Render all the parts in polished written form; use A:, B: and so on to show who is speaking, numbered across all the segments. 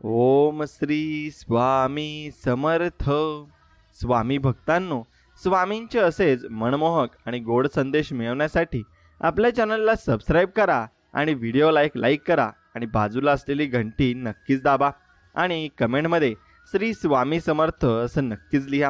A: ओम श्री स्वामी समर्थ. स्वामी भक्तांनो, स्वामींचे असेच मनमोहक आणि गोड संदेश मिळवण्यासाठी आपल्या चॅनलला सबस्क्राईब करा आणि व्हिडिओला एक लाईक करा आणि बाजूला असलेली घंटी नक्कीच दाबा आणि कमेंटमध्ये श्री स्वामी समर्थ असं नक्कीच लिहा.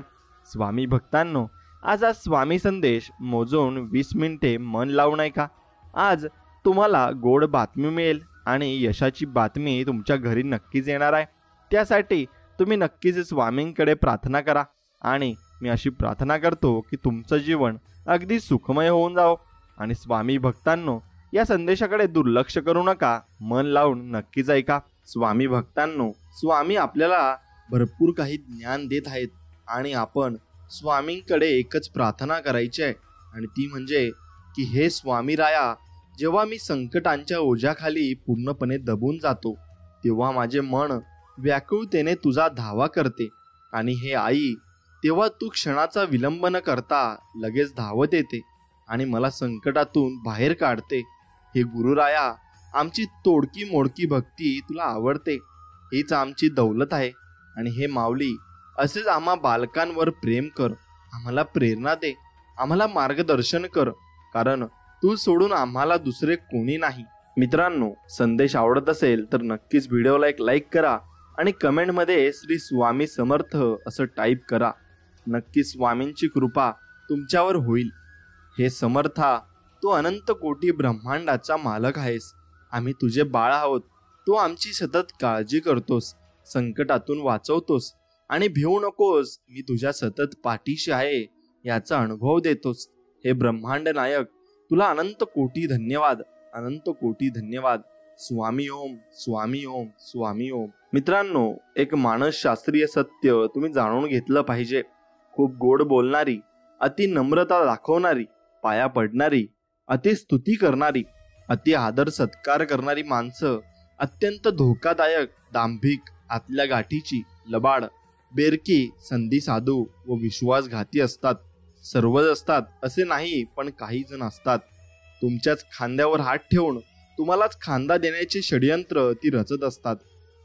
A: स्वामी भक्तांनो, आज स्वामी संदेश मोजून 20 मिनिटे मन लावून ऐका. आज तुम्हाला गोड बातमी मिळेल आणि यशाची बातमी तुमच्या घरी नक्कीच येणार आहे. त्यासाठी तुम्ही नक्कीच स्वामींकडे प्रार्थना करा आणि मी अशी प्रार्थना करतो की तुमचं जीवन अगदी सुखमय होऊन जावं. आणि स्वामी भक्तांनो, या संदेशाकडे दुर्लक्ष करू नका, मन लावून नक्कीच ऐका. स्वामी भक्तांनो, स्वामी आपल्याला भरपूर काही ज्ञान देत आहेत आणि आपण स्वामींकडे एकच प्रार्थना करायची आहे आणि ती म्हणजे की हे स्वामी राया, जेव्हा मी संकटांच्या ओझ्याखाली पूर्णपणे दबून जातो तेव्हा माझे मन व्याकुळतेने तुझा धावा करते आणि हे आई, तेव्हा तू क्षणाचा विलंब न करता लगेच धावत येते आणि मला संकटातून बाहेर काढते. हे गुरुराया, आमची तोडकी मोडकी भक्ती तुला आवडते, हीच आमची दौलत आहे. आणि हे माऊली, असेच आम्हा बालकांवर प्रेम कर, आम्हाला प्रेरणा दे, आम्हाला मार्गदर्शन कर, कारण तू सोडून आम्हाला दुसरे कोणी नाही. मित्रांनो, संदेश आवडत असेल तर नक्कीच व्हिडिओला एक लाईक करा आणि कमेंटमध्ये श्री स्वामी समर्थ असं टाईप करा. नक्की स्वामींची कृपा तुमच्यावर होईल. हे समर्था, तू अनंत कोटी ब्रह्मांडाचा मालक आहेस, आम्ही तुझे बाळ आहोत. तू आमची सतत काळजी करतोस, संकटातून वाचवतोस आणि भिवू नकोस, मी तुझ्या सतत पाठीशी आहे याचा अनुभव देतोस. हे ब्रह्मांड नायक, तुला अनंत कोटी धन्यवाद, अनंत कोटी धन्यवाद. स्वामी ओम, स्वामी ओम, स्वामी ओम. मित्रांनो, एक मानसशास्त्रीय सत्य तुम्ही जाणून घेतलं पाहिजे. खूप गोड बोलणारी, अति नम्रता दाखवणारी, पाया पडणारी, अति स्तुती करणारी, अति आदर सत्कार करणारी माणसं अत्यंत धोकादायक, दांभिक, आतल्या गाठीची, लबाड, बेरकी, संधी साधू व विश्वासघाती असतात. सर्वच असतात असे नाही, पण काही जण असतात. तुमच्याच खांद्यावर हात ठेवून तुम्हालाच खांदा देण्याचे षडयंत्र ती रचत असतात.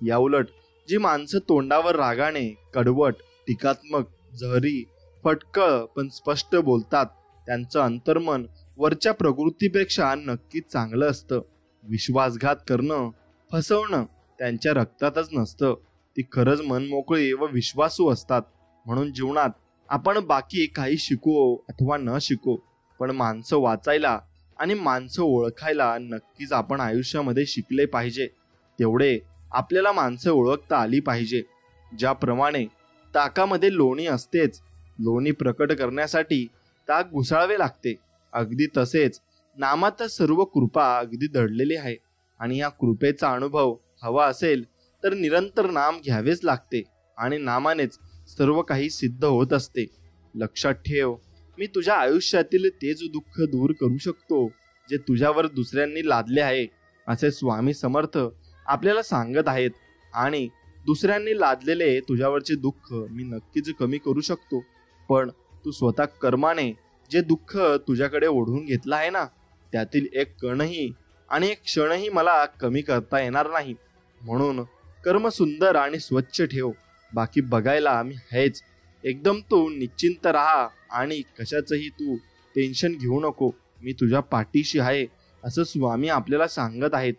A: याउलट जी माणसं तोंडावर रागाने, कडवट, टीकात्मक, जहरी, फटकळ पण स्पष्ट बोलतात, त्यांचं अंतर्मन वरच्या प्रवृत्तीपेक्षा नक्कीच चांगलं असतं. विश्वासघात करणं, फसवणं त्यांच्या रक्तातच नसतं. ती खरंच मनमोकळी व विश्वासू असतात. म्हणून जीवनात आपण बाकी काही शिकू अथवा न शिकू, पण माणसं वाचायला आणि माणसं ओळखायला नक्कीच आपण आयुष्यामध्ये शिकले पाहिजे. तेवढे आपल्याला माणसं ओळखता आली पाहिजे. ज्याप्रमाणे ताकामध्ये लोणी असतेच, लोणी प्रकट करण्यासाठी ताक घुसाळावे लागते, अगदी तसेच नामात सर्व कृपा अगदी दडलेली आहे. आणि या कृपेचा अनुभव हवा असेल तर निरंतर नाम घ्यावेच लागते आणि नामानेच सर्व काही सिद्ध होत असते. लक्षात ठेव, मी तुझ्या आयुष्यातील तेच दुःख दूर करू शकतो जे तुझ्यावर दुसऱ्यांनी लादले आहे, असे स्वामी समर्थ आपल्याला सांगत आहेत. आणि दुसऱ्यांनी लादलेले तुझ्यावरचे दुःख मी नक्कीच कमी करू शकतो, पण तू स्वतः कर्माने जे दुःख तुझ्याकडे ओढून घेतलं आहे ना, त्यातील एक कणही आणि एक क्षणही मला कमी करता येणार नाही. म्हणून कर्म सुंदर आणि स्वच्छ ठेव, बाकी बघायला मी आहेच. एकदम तू निश्चिंत राहा आणि कशाचंही तू टेन्शन घेऊ नको, मी तुझ्या पाठीशी आहे असं स्वामी आपल्याला सांगत आहेत.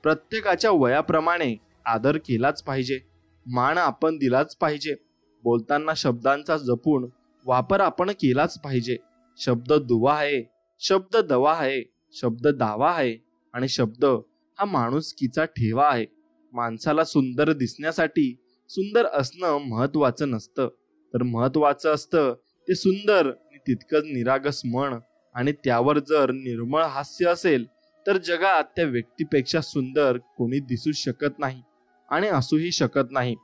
A: प्रत्येकाच्या वयाप्रमाणे आदर केलाच पाहिजे, मान आपण दिलाच पाहिजे. बोलताना शब्दांचा जपून वापर आपण केलाच पाहिजे. शब्द दुवा आहे, शब्द दवा आहे, शब्द दावा आहे आणि शब्द हा माणुसकीचा ठेवा आहे. माणसाला सुंदर दिसण्यासाठी सुंदर असणं महत्वाचं नसतं, तर महत्वाचं असतं ते सुंदर तितकंच निरागस मन. आणि त्यावर जर निर्मळ हास्य असेल तर जगात त्या व्यक्तीपेक्षा सुंदर कोणी दिसू शकत नाही आणि असूही शकत नाही.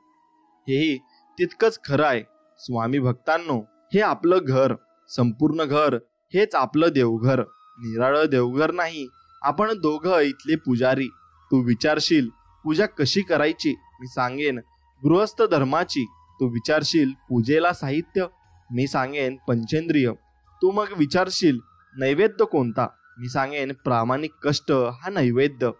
A: हेही तितकंच खरं आहे. स्वामी भक्तांनो, हे आपलं घर, संपूर्ण घर हेच आपलं देवघर. निराळं देवघर नाही, आपण दोघं इथले पुजारी. तू विचारशील पूजा कशी करायची, मी सांगेन गृहस्थ धर्माची. तू विचारशील पूजेला साहित्य, मी सांगेन पंचेंद्रिय. तू मग विचारशील नैवेद्य कोणता, मी सांगेन प्रामाणिक कष्ट हा नैवेद्य.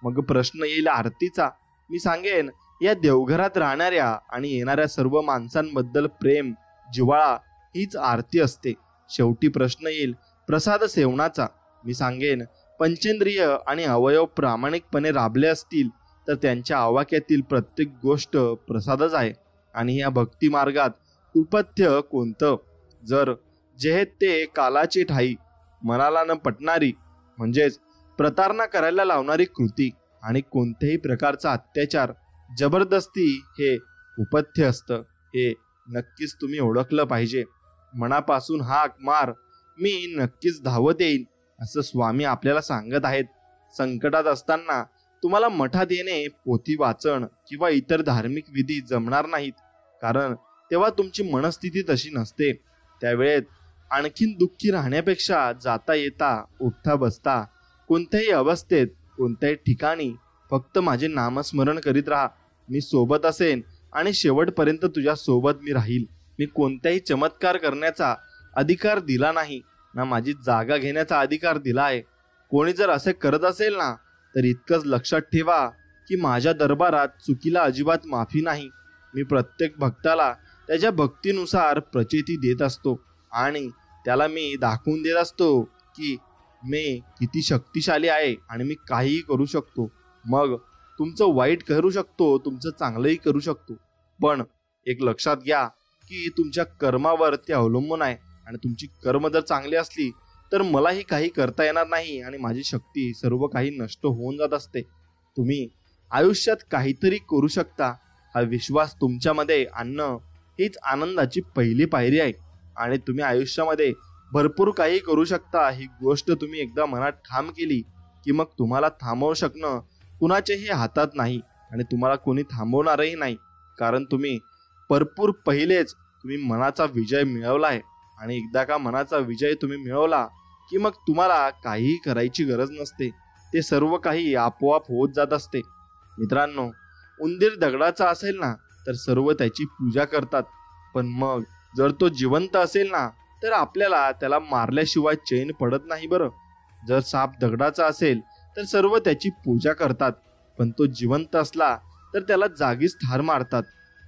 A: मग प्रश्न येईल आरतीचा, मी सांगेन या देवघरात राहणाऱ्या आणि येणाऱ्या सर्व माणसांबद्दल प्रेम, जिव्हाळा हीच आरती असते. शेवटी प्रश्न येईल प्रसाद सेवनाचा. मी सांगेन, पंचेंद्रिय आणि अवयव प्रामाणिकपणे राबले असतील तर त्यांच्या आवाक्यातील प्रत्येक गोष्ट प्रसादच आहे. आणि या भक्ती मार्गात उपथ्य कोणतं? जर जे ते कालाची ठाई, मनाला न पटणारी म्हणजेच प्रतारणा करायला लावणारी कृती आणि कोणत्याही प्रकारचा अत्याचार, जबरदस्ती हे उपथ्य असतं, हे नक्कीच तुम्ही ओळखलं पाहिजे. मनापासून हाक मार, मी नक्कीच धावत येईन, असं स्वामी आपल्याला सांगत आहेत. संकटात असताना तुम्हाला मठात येणे, पोथी वाचन किंवा इतर धार्मिक विधी जमणार नाहीत, कारण तेव्हा तुमची मनस्थिती तशी नसते. त्यावेळेत आणखीन दुःखी राहण्यापेक्षा जाता येता, उठता बसता, कोणत्याही अवस्थेत, कोणत्याही ठिकाणी फक्त माझे नामस्मरण करीत राहा. मी सोबत असेन आणि शेवटपर्यंत तुझ्या सोबत मी राहील. मी कोणत्याही चमत्कार करण्याचा अधिकार दिला नाही ना माझी जागा घेण्याचा अधिकार दिला आहे. कोणी जर असे करत असेल ना, तर इतकंच लक्षात ठेवा की माझ्या दरबारात चुकीला अजिबात माफी नाही. मी प्रत्येक भक्ताला त्याच्या भक्तीनुसार प्रचिती देत असतो आणि त्याला मी दाखवून देत असतो की मी किती शक्तिशाली आहे आणि मी काहीही करू शकतो. मग तुमचं वाईट करू शकतो, तुमचं चांगलंही करू शकतो, पण एक लक्षात घ्या की तुमच्या कर्मावर ते अवलंबून आहे. आणि तुमची कर्म जर चांगली असली तर मलाही काही करता येणार नाही आणि माझी शक्ती सर्व काही नष्ट होऊन जात असते. तुम्ही आयुष्यात काहीतरी करू शकता हा विश्वास तुमच्यामध्ये आणणं हीच आनंदाची पहिली पायरी आहे. आणि तुम्ही आयुष्यामध्ये भरपूर काही करू शकता ही गोष्ट तुम्ही एकदा मनात ठाम केली की मग तुम्हाला थांबवू शकणं कुणाच्याही हातात नाही आणि तुम्हाला कोणी थांबवणारही नाही. कारण तुम्ही भरपूर पहिलेच तुम्ही मनाचा विजय मिळवला आहे. आणि एकदा का मनाचा विजय तुम्ही मिळवला की मग तुम्हाला काहीही करायची गरज नसते. ते सर्व काही आपोआप होत जात असते. मित्रांनो, उंदीर दगडाचा असेल ना तर सर्व त्याची पूजा करतात, पण मग जर तो जिवंत असेल ना तर आपल्याला त्याला मारल्याशिवाय चैन पडत नाही. बरं, जर साप दगडाचा असेल तर सर्व त्याची पूजा करतात, पण तो जिवंत असला तर त्याला जागीच ठार मारतात.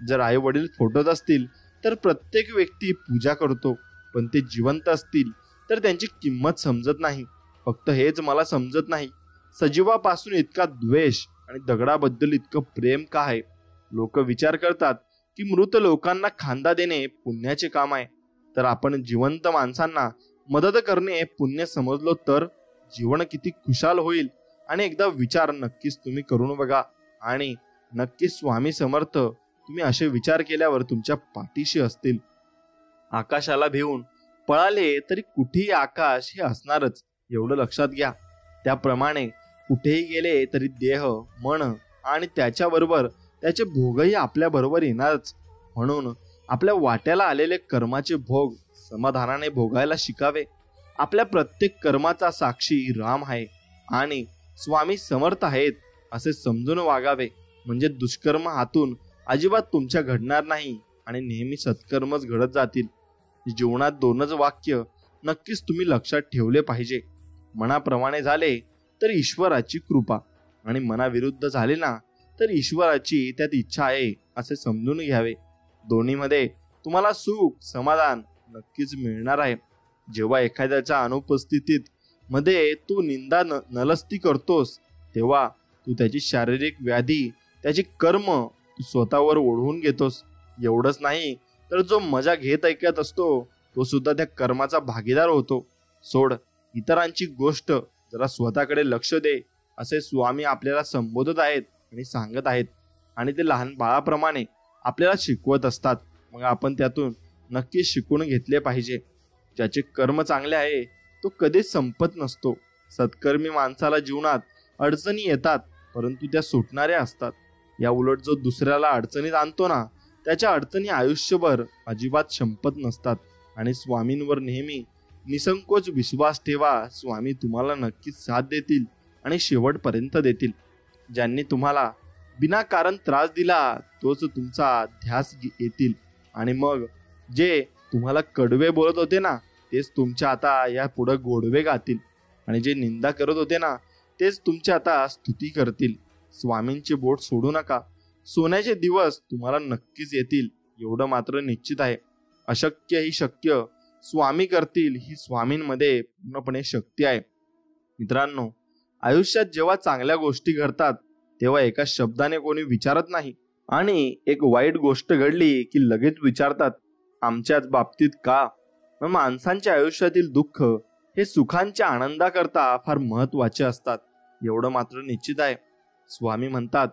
A: जर आई वडील फोटोत असतील तर प्रत्येक व्यक्ती पूजा करतो, पण ते जिवंत असतील तर त्यांची किंमत समजत नाही. फक्त हेच मला समजत नाही, सजीवापासून इतका द्वेष आणि दगडाबद्दल इतकं प्रेम का आहे? लोक विचार करतात की मृत लोकांना खांदा देणे पुण्याचे काम आहे, तर आपण जिवंत माणसांना मदत करणे पुण्य समजलो तर जीवन किती खुशाल होईल. आणि एकदा विचार नक्कीच तुम्ही करून बघा आणि नक्कीच स्वामी समर्थ तुम्ही असे विचार केल्यावर तुमच्या पाठीशी असतील. आकाशाला भिवून पळाले तरी कुठेही आकाश हे असणारच, एवढं लक्षात घ्या. त्याप्रमाणे कुठेही गेले तरी देह, मन आणि त्याच्याबरोबर त्याचे भोगही आपल्या बरोबर येणारच. म्हणून आपल्या वाट्याला आलेले कर्माचे भोग समाधानाने भोगायला शिकावे. आपल्या प्रत्येक कर्माचा साक्षी राम आहे आणि स्वामी समर्थ आहेत असे समजून वागावे. म्हणजे दुष्कर्म हातून अजिबात तुमच्या घडणार नाही आणि नेहमी सत्कर्मच घडत जातील. जीवनात दोनच वाक्य नक्कीच तुम्ही लक्षात ठेवले पाहिजे. मनाप्रमाणे झाले तर ईश्वराची कृपा आणि मनाविरुद्ध झाले ना तर ईश्वराची त्यात इच्छा आहे असे समजून घ्यावे. दोन्हीमध्ये तुम्हाला सुख समाधान नक्कीच मिळणार आहे. जेव्हा एखाद्याच्या अनुपस्थितीत मध्ये तू निंदा नलस्ती करतोस तेव्हा तू त्याची शारीरिक व्याधी, त्याची कर्म तू स्वतःवर ओढवून घेतोस. एवढंच नाही तर जो मजा घेत ऐकत असतो तो सुद्धा त्या कर्माचा भागीदार होतो. सोड इतरांची गोष्ट, जरा स्वतःकडे लक्ष दे असे स्वामी आपल्याला संबोधत आहेत आणि सांगत आहेत. आणि ते लहान बाळाप्रमाणे आपल्याला शिकवत असतात. मग आपण त्यातून नक्कीच शिकून घेतले पाहिजे. ज्याचे कर्म चांगले आहे तो कधीच संपत नसतो. सत्कर्मी माणसाला जीवनात अडचणी येतात परंतु त्या सुटणाऱ्या असतात. या उलट जो दुसऱ्याला अडचणीत आणतो ना त्याच्या अडचणी आयुष्यभर अजिबात संपत नसतात. आणि स्वामींवर नेहमी निसंकोच विश्वास ठेवा. स्वामी तुम्हाला नक्कीच साथ देतील आणि शेवटपर्यंत देतील. ज्यांनी तुम्हाला विनाकारण त्रास दिला तोच तुमचा ध्यास येतील आणि मग जे तुम्हाला कडवे बोलत होते ना तेच तुमच्या आता या पुढे गोडवे गातील आणि जे निंदा करत होते ना तेच तुमच्या आता स्तुती करतील. स्वामींचे बोट सोडू नका. सोन्याचे दिवस तुम्हाला नक्कीच येतील, एवढं मात्र निश्चित आहे. अशक्य ही शक्य स्वामी करतील, ही स्वामींमध्ये पूर्णपणे शक्ती आहे. मित्रांनो, आयुष्यात जेव्हा चांगल्या गोष्टी घडतात तेव्हा एका शब्दाने कोणी विचारत नाही, आणि एक वाईट गोष्ट घडली की लगेच विचारतात आमच्याच बाबतीत का. मग माणसांच्या आयुष्यातील दुःख हे सुखांच्या आनंदाकरता फार महत्वाचे असतात, एवढं मात्र निश्चित आहे. स्वामी म्हणतात,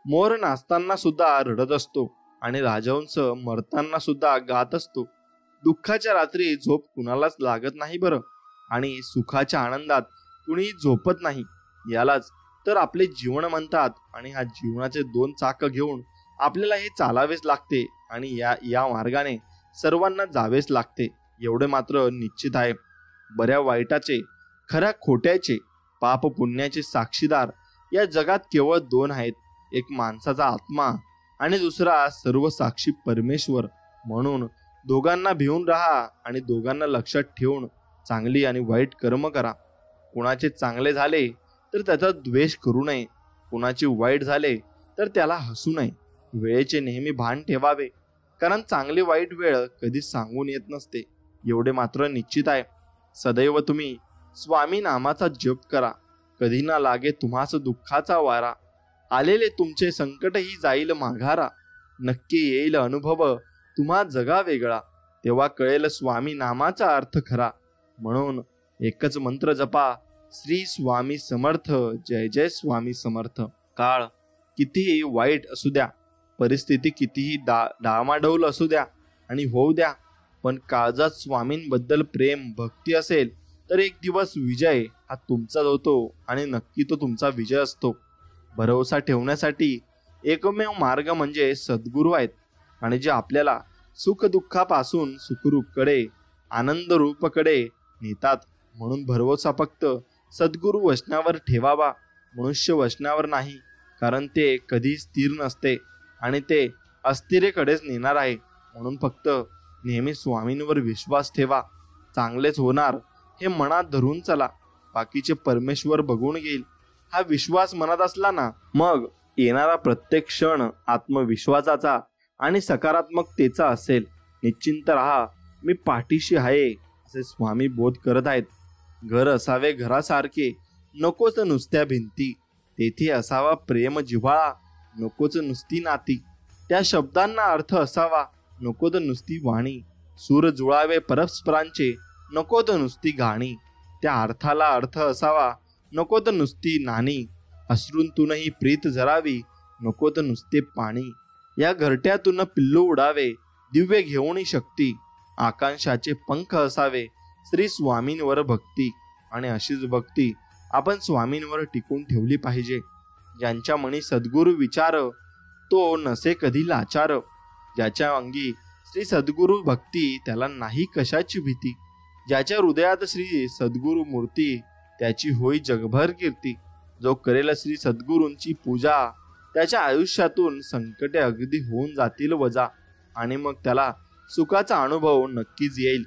A: मोर नाचताना सुद्धा रडत असतो आणि राजहंस मरताना सुद्धा गात असतो. दुःखाच्या रात्री झोप कुणालाच लागत नाही बरं, आणि सुखाच्या आनंदात कुणी झोपत नाही. यालाच तर आपले जीवन म्हणतात. आणि हा जीवनाचे दोन चाक घेऊन आपल्याला हे चालावेच लागते, आणि या मार्गाने सर्वांना जावेच लागते, एवढे मात्र निश्चित आहे. बऱ्या वाईटाचे, खऱ्या खोट्याचे, पाप पुण्याचे साक्षीदार या जगात केवळ दोन आहेत, एक माणसाचा आत्मा आणि दुसरा सर्व साक्षी परमेश्वर. म्हणून दोघांना भिवून राहा आणि दोघांना लक्षात ठेवून चांगली आणि वाईट कर्म करा. कुणाचे चांगले झाले तर त्याचा द्वेष करू नये, कुणाचे वाईट झाले तर त्याला हसू नये. वेळेचे नेहमी भान ठेवावे, कारण चांगली वाईट वेळ कधी सांगून येत नसते, एवढे मात्र निश्चित आहे. सदैव तुम्ही स्वामी नामाचा जप करा, कधी ना लागे तुम्हास दुःखाचा वारा. आलेले तुमचे संकटही जाईल माघारा, नक्की येईल अनुभव तुम्हा जगा वेगळा. तेव्हा कळेल स्वामी नामाचा अर्थ खरा. म्हणून एकच मंत्र जपा, श्री स्वामी समर्थ, जय जय स्वामी समर्थ. काळ कितीही वाईट असू द्या, परिस्थिती कितीही डामाडौल असू द्या आणि होऊ द्या, पण काळजात स्वामींबद्दल प्रेम भक्ती असेल तर एक दिवस विजय हा तुमचाच होतो, आणि नक्की तो तुमचा विजय असतो. भरोसा ठेवण्यासाठी एकमेव मार्ग म्हणजे सद्गुरू आहेत, आणि जे आपल्याला सुख दुःखापासून सुखरूपकडे, आनंद रूपकडे नेतात. म्हणून भरोसा फक्त सद्गुरू वचनावर ठेवावा, मनुष्य वचनावर नाही, कारण ते कधी स्थिर नसते आणि ते अस्थिरेकडेच नेणार आहे. म्हणून फक्त नेहमी स्वामींवर विश्वास ठेवा. चांगलेच होणार हे मनात धरून चला, बाकीचे परमेश्वर बघून घेईल. हा विश्वास मनात असला ना, मग येणारा प्रत्येक क्षण आत्मविश्वासाचा आणि सकारात्मकतेचा असेल. निश्चिंत राहा, मी पाठीशी आहे, असे स्वामी बोध करत आहेत. घर असावे घरासारखे, नकोच नुसत्या भिंती, तेथे असावा प्रेम जिव्हाळा, नकोच नुसती नाती. त्या शब्दांना अर्थ असावा, नकोत नुसती वाणी. सूर जुळावे परस्परांचे, नकोत नुसती गाणी. त्या अर्थाला अर्थ असावा, नकोत नुसती नाणी. अश्रूंतूनही प्रीत जरावी, नकोत नुसते पाणी. या घरट्यातून पिल्लू उडावे, दिव्य घेऊनी शक्ती. आकांक्षाचे पंख असावे, श्री स्वामींवर भक्ती. आणि अशीच भक्ती आपण स्वामींवर टिकून ठेवली पाहिजे. ज्यांच्या मनी सद्गुरु विचार, तो नसे कधी लाचार. ज्याच्या अंगी श्री सद्गुरु भक्ती, त्याला नाही कशाची भीती. ज्याच्या हृदयात श्री सद्गुरु मूर्ती, त्याची होई जगभर कीर्ती. जो करेल श्री सद्गुरूंची पूजा, त्याच्या आयुष्यातून संकटे अगदी होऊन जातील वजा, आणि मग त्याला सुखाचा अनुभव नक्कीच येईल.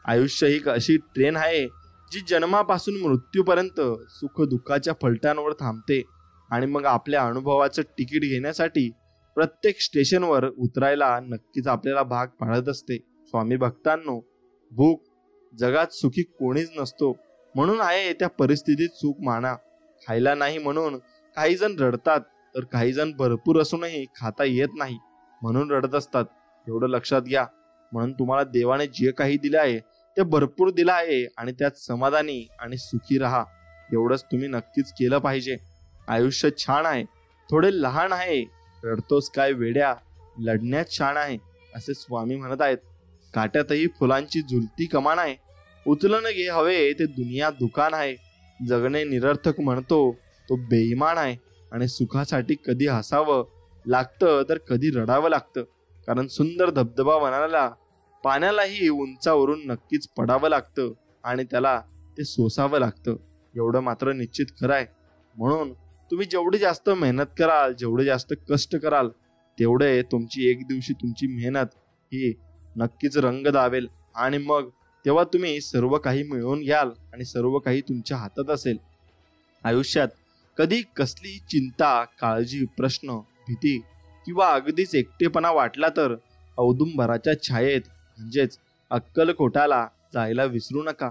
A: आयुष्य ही अशी ट्रेन आहे जी जन्मापासून मृत्यूपर्यंत सुख दुःखाच्या फलट्यांवर थांबते, आणि मग आपल्या अनुभवाचं तिकीट घेण्यासाठी प्रत्येक स्टेशनवर उतरायला नक्कीच आपल्याला भाग पाडत असते. स्वामी भक्तांनो, भूक जगात सुखी कोणीच नसतो, म्हणून आहे त्या परिस्थितीत सुख माना. खायला नाही म्हणून काही जण रडतात, तर काही जण भरपूर असूनही खाता येत नाही म्हणून रडत असतात, एवढं लक्षात घ्या. म्हणून तुम्हाला देवाने जे काही दिले आहे ते भरपूर दिलं आहे, आणि त्यात समाधानी आणि सुखी राहा. एवढंच तुम्ही नक्कीच केलं पाहिजे. आयुष्य छान आहे, थोडे लहान आहे, रडतोस काय वेड्या, लढण्यात छान आहे, असे स्वामी म्हणत आहेत. काट्यातही फुलांची झुलती कमान आहे, उचलून घे हवे ते दुनिया दुकान आहे. जगणे निरर्थक म्हणतो तो बेईमान आहे, आणि सुखासाठी कधी हसावं लागतं तर कधी रडावं लागतं. कारण सुंदर धबधबा बनायला पाण्यालाही उंचावरून नक्कीच पडावं लागतं, आणि त्याला ते सोसावं लागतं, एवढं मात्र निश्चित खरं आहे. म्हणून तुम्ही जेवढी जास्त मेहनत कराल, जेवढे जास्त कष्ट कराल, तेवढे तुमची एक दिवशी तुमची मेहनत ही नक्कीच रंग दावेल, आणि मग तेव्हा तुम्ही सर्व काही मिळवून घ्याल, आणि सर्व काही तुमच्या हातात असेल. आयुष्यात कधी कसली चिंता, काळजी, प्रश्न, भीती किंवा अगदीच एकटेपणा वाटला तर औदुंबराच्या छायेत म्हणजेच अक्कलकोटाला जायला विसरू नका.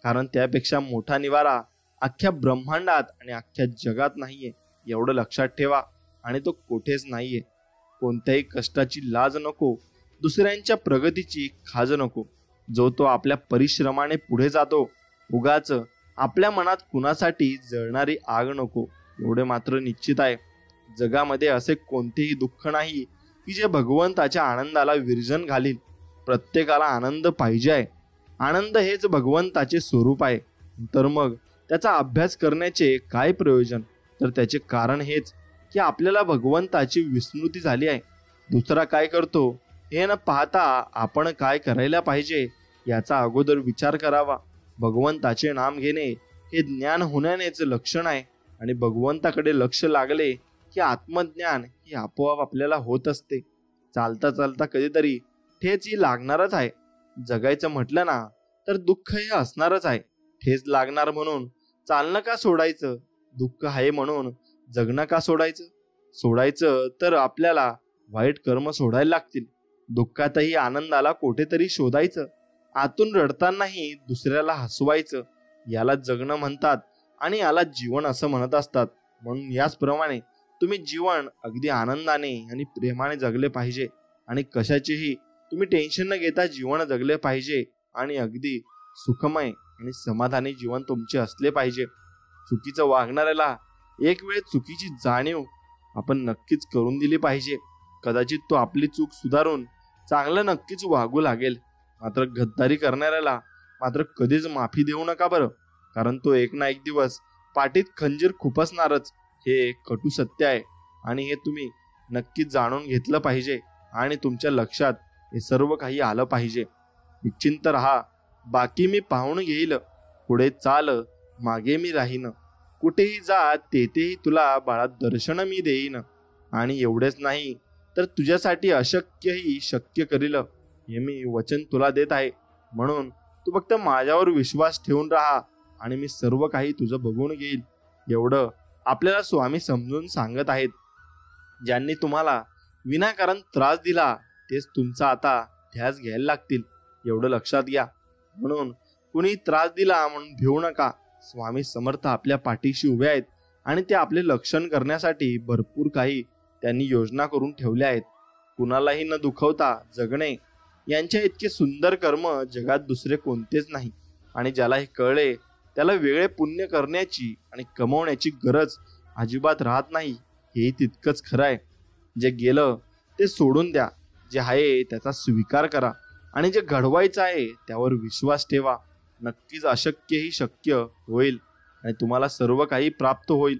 A: कारण त्यापेक्षा मोठा निवारा अख्ख्या ब्रह्मांडात आणि अख्ख्या जगात नाहीये, एवढं लक्षात ठेवा. आणि तो कोठेच नाहीये. कोणत्याही कष्टाची लाज नको, दुसऱ्यांच्या प्रगतीची खाज नको. जो तो आपल्या परिश्रमाने पुढे जातो, उगाच आपल्या मनात कुणासाठी जळणारी आग नको, एवढे मात्र निश्चित आहे. जगामध्ये असे कोणतेही दुःख नाही की जे भगवंताच्या आनंदाला विरजन घालील. प्रत्येकाला आनंद पाहिजे आहे. आनंद हेच भगवंताचे स्वरूप आहे. तर मग त्याचा अभ्यास करण्याचे काय प्रयोजन? तर त्याचे कारण हेच की आपल्याला भगवंताची विस्मृती झाली आहे. दुसरा काय करतो हे न पाहता आपण काय करायला पाहिजे याचा अगोदर विचार करावा. भगवंताचे नाम घेणे हे ज्ञान होण्यानेच लक्षण आहे. आणि भगवंताकडे लक्ष लागले की आत्मज्ञान ही आपोआप आपल्याला होत असते. चालता चालता कधीतरी ठेच ही लागणारच आहे. जगायचं म्हटलं ना तर दुःख हे असणारच आहे. ठेच लागणार म्हणून चालणं का सोडायचं? दुःख आहे म्हणून जगणं का सोडायचं? सोडायचं तर आपल्याला वाईट कर्म सोडायला लागतील. दुःखातही आनंदाला कुठेतरी शोधायचं. आतून रडतानाही दुसऱ्याला हसवायचं. याला जगणं म्हणतात आणि याला जीवन असं म्हणत असतात. म्हणून याचप्रमाणे तुम्ही जीवन अगदी आनंदाने आणि प्रेमाने जगले पाहिजे. आणि कशाचेही तुम्ही टेन्शन न घेता जीवन जगले पाहिजे. आणि अगदी सुखमय आणि समाधानी जीवन तुमचे असले पाहिजे. चुकीचं वागणाऱ्याला एक वेळ चुकीची जाणीव आपण नक्कीच करून दिली पाहिजे. कदाचित तो आपली चूक सुधारून चांगलं नक्कीच वागू लागेल. मात्र गद्दारी करणाऱ्याला मात्र कधीच माफी देऊ नका बरं. कारण तो एक ना एक दिवस पाठीत खंजीर खुपसणारच. हे कटू सत्य आहे आणि हे तुम्ही नक्कीच जाणून घेतलं पाहिजे. आणि तुमच्या लक्षात हे सर्व काही आलं पाहिजे. निश्चिंत राहा, बाकी मी पाहून घेईल. पुढे चाल, मागे मी राहीन. कुठेही जा, तेथेही तुला बाळा दर्शन मी देईन. आणि एवढेच नाही तर तुझ्यासाठी अशक्यही शक्य करील, हे मी वचन तुला देत आहे. म्हणून तू फक्त माझ्यावर विश्वास ठेवून राहा आणि मी सर्व काही तुझं बघून घेईल. एवढं आपल्याला स्वामी समजून सांगत आहेत. ज्यांनी तुम्हाला विनाकारण त्रास दिला तेच तुमचा आता ध्यास घ्यायला लागतील, एवढं लक्षात घ्या. म्हणून कुणी त्रास दिला म्हणून भिवू नका. स्वामी समर्थ आपल्या पाठीशी उभे आहेत आणि ते आपले रक्षण करण्यासाठी भरपूर काही त्यांनी योजना करून ठेवल्या आहेत. कुणालाही न दुखवता जगणे यांच्या इतके सुंदर कर्म जगात दुसरे कोणतेच नाही. आणि ज्याला हे कळले त्याला वेगळे पुण्य करण्याची आणि कमवण्याची गरज अजिबात राहत नाही. हेही तितकंच खरं आहे. जे गेलं ते सोडून द्या. जे आहे त्याचा स्वीकार करा आणि जे घडवायचं आहे त्यावर विश्वास ठेवा. नक्कीच अशक्यही शक्य होईल आणि तुम्हाला सर्व काही प्राप्त होईल.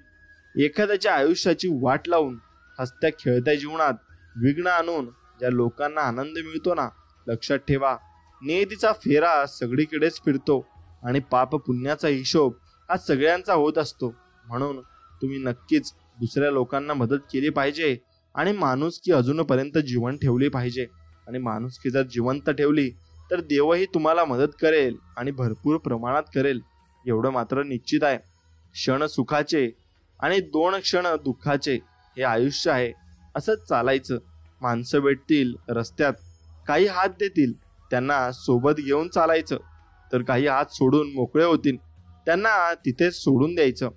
A: एखाद्याच्या आयुष्याची वाट लावून हसत्या खेळत्या जीवनात विघ्न आणून ज्या लोकांना आनंद मिळतो ना, लक्षात ठेवा नियतीचा फेरा सगळीकडेच फिरतो आणि पाप पुण्याचा हिशोब हा सगळ्यांचा होत असतो. म्हणून तुम्ही नक्कीच दुसऱ्या लोकांना मदत केली पाहिजे आणि माणुसकी अजूनपर्यंत जीवन ठेवली पाहिजे. आणि माणुसकी जर जिवंत ठेवली तर देवही तुम्हाला मदत करेल आणि भरपूर प्रमाणात करेल, एवढं मात्र निश्चित आहे. क्षण सुखाचे आणि 2 क्षण दुःखाचे हे आयुष्य आहे. असंच चालायचं. माणसं भेटतील रस्त्यात, काही हात देतील, त्यांना सोबत घेऊन चालायचं. तर काही हात सोडून मोकळे होतील, त्यांना तिथेच सोडून द्यायचं.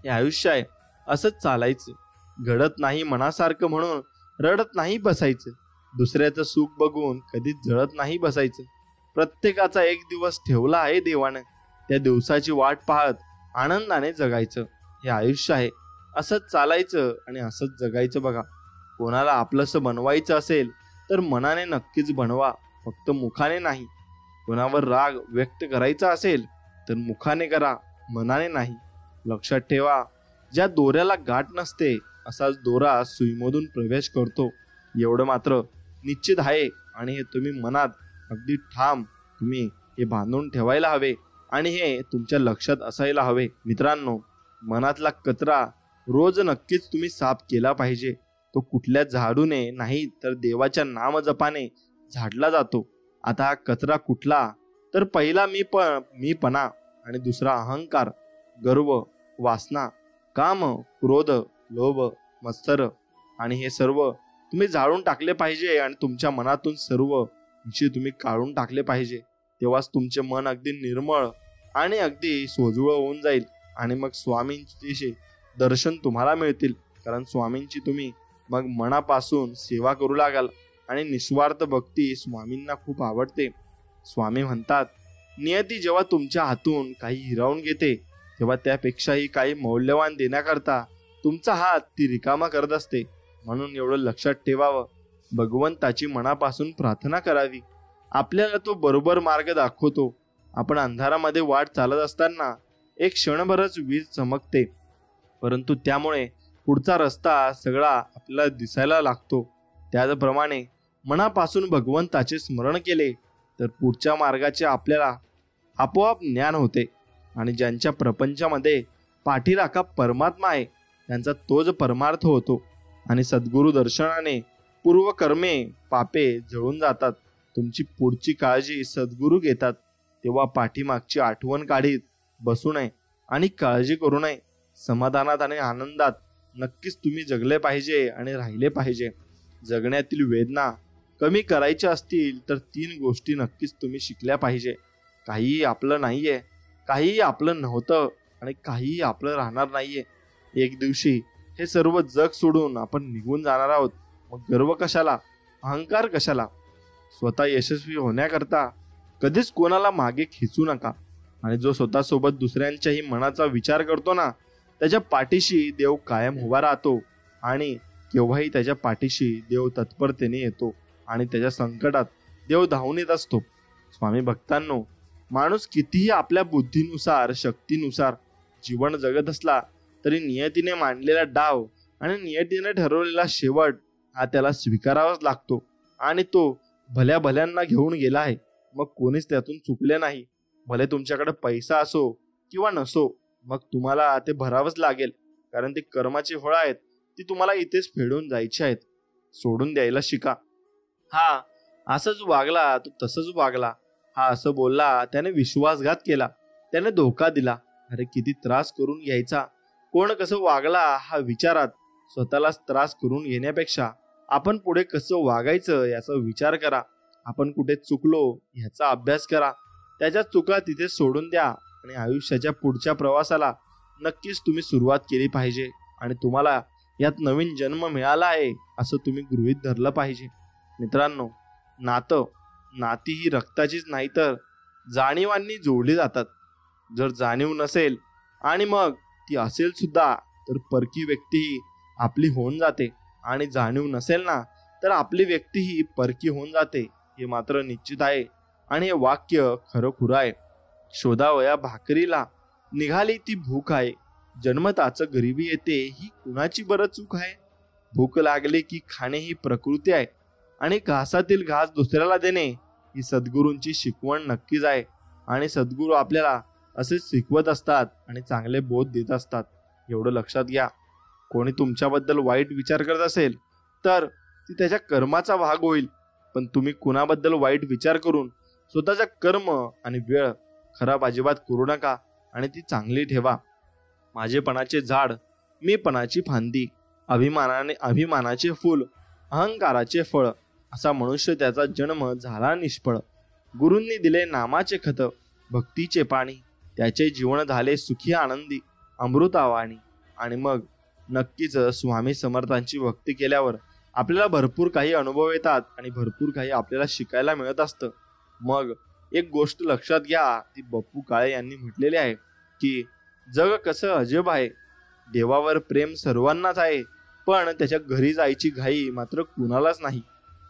A: हे आयुष्य आहे. असंच चालायचं. घडत नाही मनासारखं म्हणून रडत नाही बसायचं. दुसऱ्याचं सुख बघून कधीच जळत नाही बसायचं. प्रत्येकाचा एक दिवस ठेवला आहे देवानं. त्या दिवसाची वाट पाहत आनंदाने जगायचं. हे आयुष्य आहे. असंच चालायचं आणि असंच जगायचं. बघा, कोणाला आपलंसं बनवायचं असेल तर मनाने नक्कीच बनवा, फक्त मुखाने नाही. कोणावर राग व्यक्त करायचा असेल तर मुखाने करा, मनाने नाही. लक्षात ठेवा, ज्या दोऱ्याला गाठ नसते असाच दोरा सुईमधून प्रवेश करतो, एवढं मात्र निश्चित आहे. आणि हे तुम्ही मनात अगदी ठाम तुम्ही हे बांधून ठेवायला हवे आणि हे तुमच्या लक्षात असायला हवे. मित्रांनो, मनातला कचरा रोज नक्कीच तुम्ही साफ केला पाहिजे. तो कुठल्या झाडूने नाही तर देवाच्या नामजपाने झाडला जातो. आता हा कचरा कुठला? तर पहिला मीपणा आणि दुसरा अहंकार, गर्व, वासना, काम, क्रोध, लोभ, मत्सर आणि हे सर्व तुम्ही जाळून टाकले पाहिजे आणि तुमच्या मनातून सर्व विषय तुम्ही काढून टाकले पाहिजे. तेव्हाच तुमचे मन अगदी निर्मळ आणि अगदी सोजवळ होऊन जाईल आणि मग स्वामींचे दर्शन तुम्हाला मिळतील. कारण स्वामींची तुम्ही मग मनापासून सेवा करू लागाल आणि निस्वार्थ भक्ती स्वामींना खूप आवडते. स्वामी म्हणतात, नियती जेव्हा तुमच्या हातून काही हिरावून घेते तेव्हा त्यापेक्षाही काही मौल्यवान देण्याकरता तुमचा हात ती रिकामा करत असते. म्हणून एवढं लक्षात ठेवावं, भगवंताची मनापासून प्रार्थना करावी. आपल्याला तो बरोबर मार्ग दाखवतो. आपण अंधारामध्ये वाट चालत असताना एक क्षणभरच वीज चमकते, परंतु त्यामुळे पुढचा रस्ता सगळा आपल्याला दिसायला लागतो. त्याचप्रमाणे मनापासून भगवंताचे स्मरण केले तर पुढच्या मार्गाचे आपल्याला आपोआप ज्ञान होते आणि ज्यांच्या प्रपंचामध्ये पाठीराखा परमात्मा आहे त्यांचा तोच परमार्थ होतो आणि सद्गुरु दर्शनाने पूर्वकर्मे पापे जळून जातात. तुमची पुढची काळजी सद्गुरु घेतात. तेव्हा पाठीमागची आठवण काढीत बसू नये आणि काळजी करू नये. समाधानात आणि आनंदात नक्कीच तुम्ही जगले पाहिजे आणि राहिले पाहिजे. जगण्यातील वेदना कमी करायच्या असतील तर 3 गोष्टी नक्कीच तुम्ही शिकल्या पाहिजे. काहीही आपलं नाहीये, काहीही आपलं नव्हतं आणि काहीही आपलं राहणार नाहीये. एक दिवशी हे सर्व जग सोडून आपण निघून जाणार आहोत. मग गर्व कशाला, अहंकार कशाला? स्वतः यशस्वी होण्याकरता कधीच कोणाला मागे खिचू नका. आणि जो स्वतःसोबत दुसऱ्यांच्याही मनाचा विचार करतो ना, त्याच्या पाठीशी देव कायम उभा राहतो आणि केव्हाही त्याच्या पाठीशी देव तत्परतेने येतो आणि त्याच्या संकटात देव धावून येत असतो. स्वामी भक्तांनो, माणूस कितीही आपल्या बुद्धीनुसार शक्तीनुसार जीवन जगत असला तरी नियतीने मांडलेला डाव आणि नियतीने ठरवलेला शेवट हा त्याला स्वीकारावाच लागतो आणि तो भल्या भल्यांना घेऊन गेला आहे. मग कोणीच त्यातून चुकले नाही. भले तुमच्याकडे पैसा असो किंवा नसो, मग तुम्हाला ते भरावंच लागेल. कारण ते कर्माची फळं आहेत, ती तुम्हाला इथेच फेडून जायची आहेत. सोडून द्यायला शिका. हा असंच वागला तो तसंच वागला, हा असं बोलला त्याने विश्वासघात केला, त्याने धोका दिला, अरे किती त्रास करून घ्यायचा. कोण कसं वागला हा विचारात स्वतःलाच त्रास करून घेण्यापेक्षा आपण पुढे कसं वागायचं याचा विचार करा. आपण कुठे चुकलो ह्याचा अभ्यास करा. त्याच्या चुका तिथे सोडून द्या आणि आयुष्याच्या पुढच्या प्रवासाला नक्कीच तुम्ही सुरुवात केली पाहिजे. आणि तुम्हाला यात नवीन जन्म मिळाला आहे असं तुम्ही गृहीत धरलं पाहिजे. मित्रांनो, नाती ही रक्ताचीच नाही तर जाणीवांनी जोडली जातात. जर जाणीव नसेल आणि मग ती असेल सुद्धा तर परकी व्यक्ती ही आपली होऊन जाते आणि जाणीव नसेल ना तर आपली व्यक्ती ही परकी होऊन जाते. हे मात्र निश्चित आहे आणि हे वाक्य खरं खुरं आहे. शोधावया भाकरीला निघाली ती भूक आहे, जन्मताचं गरिबी येते ही कुणाची बरं चूक आहे. भूक लागली की खाणे ही प्रकृती आहे आणि घासातील घास दुसऱ्याला देणे ही सद्गुरूंची शिकवण नक्कीच आहे. आणि सद्गुरू आपल्याला असे शिकवत असतात आणि चांगले बोध देत असतात. एवढं लक्षात घ्या. कोणी तुमच्याबद्दल वाईट विचार करत असेल तर ती त्याच्या कर्माचा भाग होईल, पण तुम्ही कुणाबद्दल वाईट विचार करून स्वतःचा कर्म आणि वेळ खराब अजिबात करू नका आणि ती चांगली ठेवा. माझेपणाचे झाड, मीपणाची फांदी, अभिमानाचे फूल, अहंकाराचे फळ, असा मनुष्य त्याचा जन्म झाला निष्फळ. गुरूंनी दिले नामाचे खत, भक्तीचे पाणी, त्याचे जीवन झाले सुखी आनंदी, अमृतावाणी. आणि मग नक्कीच स्वामी समर्थांची भक्ती केल्यावर आपल्याला भरपूर काही अनुभव येतात आणि भरपूर काही आपल्याला शिकायला मिळत असतं. मग एक गोष्ट लक्षात घ्या, ती बप्पू काळे यांनी म्हटलेली आहे की जग कसं अजब आहे. देवावर प्रेम सर्वांनाच आहे, पण त्याच्या घरी जायची घाई मात्र कुणालाच नाही.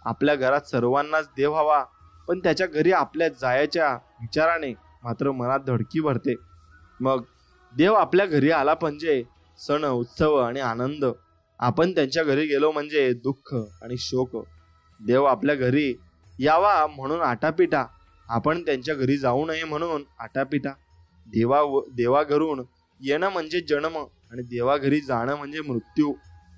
A: आपल्या घरात सर्वांनाच देव हवा, पण त्याच्या घरी आपल्या जायच्या विचाराने मात्र मनात धडकी भरते. मग देव आपल्या घरी आला म्हणजे सण उत्सव आणि आनंद, आपण त्यांच्या घरी गेलो म्हणजे दुःख आणि शोक. देव आपल्या घरी यावा म्हणून आटापिटा, आपण त्यांच्या घरी जाऊ नये म्हणून आटापिटा. देवा घरून येणं म्हणजे जन्म आणि देवा घरी जाणं म्हणजे मृत्यू.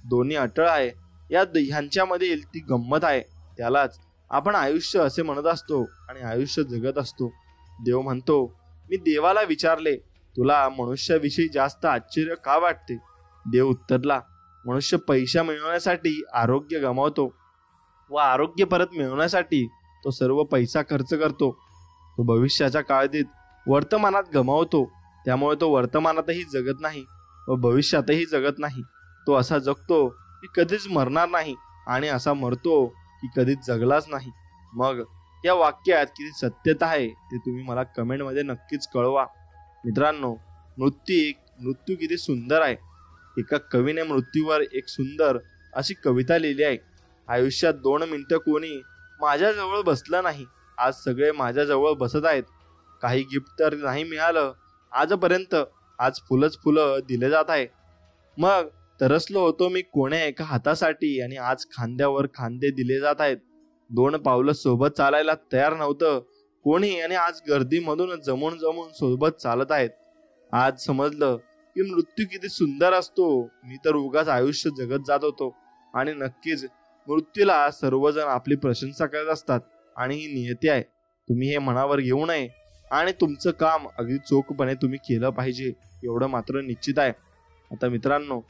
A: दोन्ही अटळ आहे. ह्यांच्यामधील ती गंमत आहे. त्यालाच आपण आयुष्य असे म्हणत असतो आणि आयुष्य जगत असतो. देव म्हणतो, मी देवाला विचारले, तुला मनुष्याविषयी जास्त आश्चर्य का वाटते? देव उत्तरला, मनुष्य पैसा मिळवण्यासाठी आरोग्य गमावतो व आरोग्य परत मिळवण्यासाठी तो सर्व पैसा खर्च करतो. तो भविष्याच्या काळजीत वर्तमानात गमावतो. त्यामुळे तो वर्तमानातही जगत नाही व भविष्यातही जगत नाही. तो असा जगतो की कधीच मरणार नाही आणि असा मरतो की कधीच जगलाच नाही. मग या वाक्यात किती सत्यता आहे ते तुम्ही मला कमेंटमध्ये नक्कीच कळवा. मित्रांनो, मृत्यू किती सुंदर आहे. एका कवीने मृत्यूवर एक सुंदर अशी कविता लिहिली आहे. आयुष्यात 2 मिनिटं कोणी माझ्याजवळ बसलं नाही. आज सगळे माझ्याजवळ बसत आहेत. काही गिफ्ट तर नाही मिळालं आजपर्यंत. आज फुलं दिले जात आहे. मग तरसलो होतो मी कोण्या एका हातासाठी आणि आज खांद्यावर खांदे दिले जात आहेत. 2 पावलं सोबत चालायला तयार नव्हतं कोणी आणि आज गर्दीमधून जमून सोबत चालत आहेत. आज समजलं की मृत्यू किती सुंदर असतो. मी तर उगाच आयुष्य जगत जात होतो. आणि नक्कीच मृत्यूला सर्वजण आपली प्रशंसा करत असतात आणि ही नियती आहे. तुम्ही हे मनावर घेऊ नये आणि तुमचं काम अगदी चोखपणे तुम्ही केलं पाहिजे एवढं मात्र निश्चित आहे. आता मित्रांनो,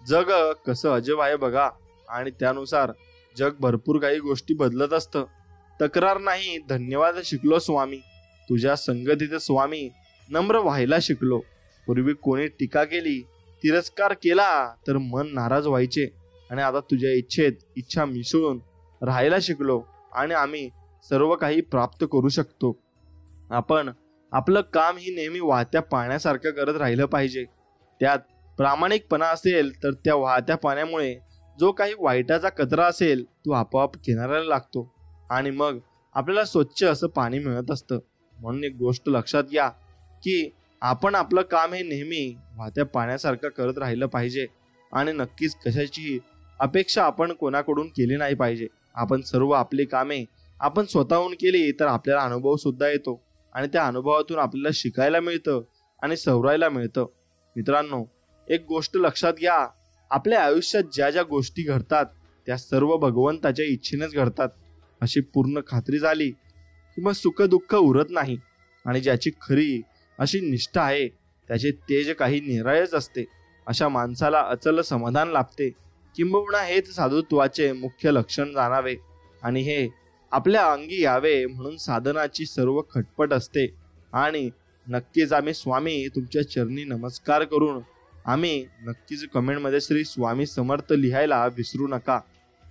A: जग कसं अजब आहे बघा आणि त्यानुसार जग भरपूर काही गोष्टी बदलत असतं. तक्रार नाही धन्यवाद शिकलो स्वामी. तुझ्या संगतीत स्वामी नम्र व्हायला शिकलो. पूर्वी कोणी टीका केली तिरस्कार केला तर मन नाराज व्हायचे आणि आता तुझ्या इच्छेत इच्छा मिसळून राहायला शिकलो आणि आम्ही सर्व काही प्राप्त करू शकतो. आपण आपलं काम ही नेहमी वाहत्या पाण्यासारखं करत राहिलं पाहिजे. त्यात प्रामाणिकपणा असेल तर त्या वाहत्या पाण्यामुळे जो काही वाईटाचा कचरा असेल तो आपोआप किनाऱ्याला लागतो आणि मग आपल्याला स्वच्छ असं पाणी मिळत असतं. म्हणून एक गोष्ट लक्षात घ्या की आपण आपलं काम हे नेहमी वाहत्या पाण्यासारखं करत राहिलं पाहिजे आणि नक्कीच कशाची अपेक्षा आपण कोणाकडून केली नाही पाहिजे. आपण सर्व आपली कामे आपण स्वतःहून केली तर आपल्याला अनुभव सुद्धा येतो आणि त्या अनुभवातून आपल्याला शिकायला मिळतं आणि सवरायला मिळतं. मित्रांनो, एक गोष्ट लक्षात घ्या, आपल्या आयुष्यात ज्या ज्या गोष्टी घडतात त्या सर्व भगवंताच्या इच्छेनेच घडतात अशी पूर्ण खात्री झाली की मग सुख दुःख उरत नाही आणि ज्याची खरी अशी निष्ठा आहे त्याचे तेज काही निराळेच असते. अशा माणसाला अचल समाधान लाभते. किंबहुना हेच साधुत्वाचे मुख्य लक्षण जाणावे आणि हे आपल्या अंगी यावे म्हणून साधनाची सर्व खटपट असते. आणि नक्कीच आम्ही स्वामी तुमच्या चरणी नमस्कार करून आम्ही नक्कीच कमेंटमध्ये श्री स्वामी समर्थ लिहायला विसरू नका.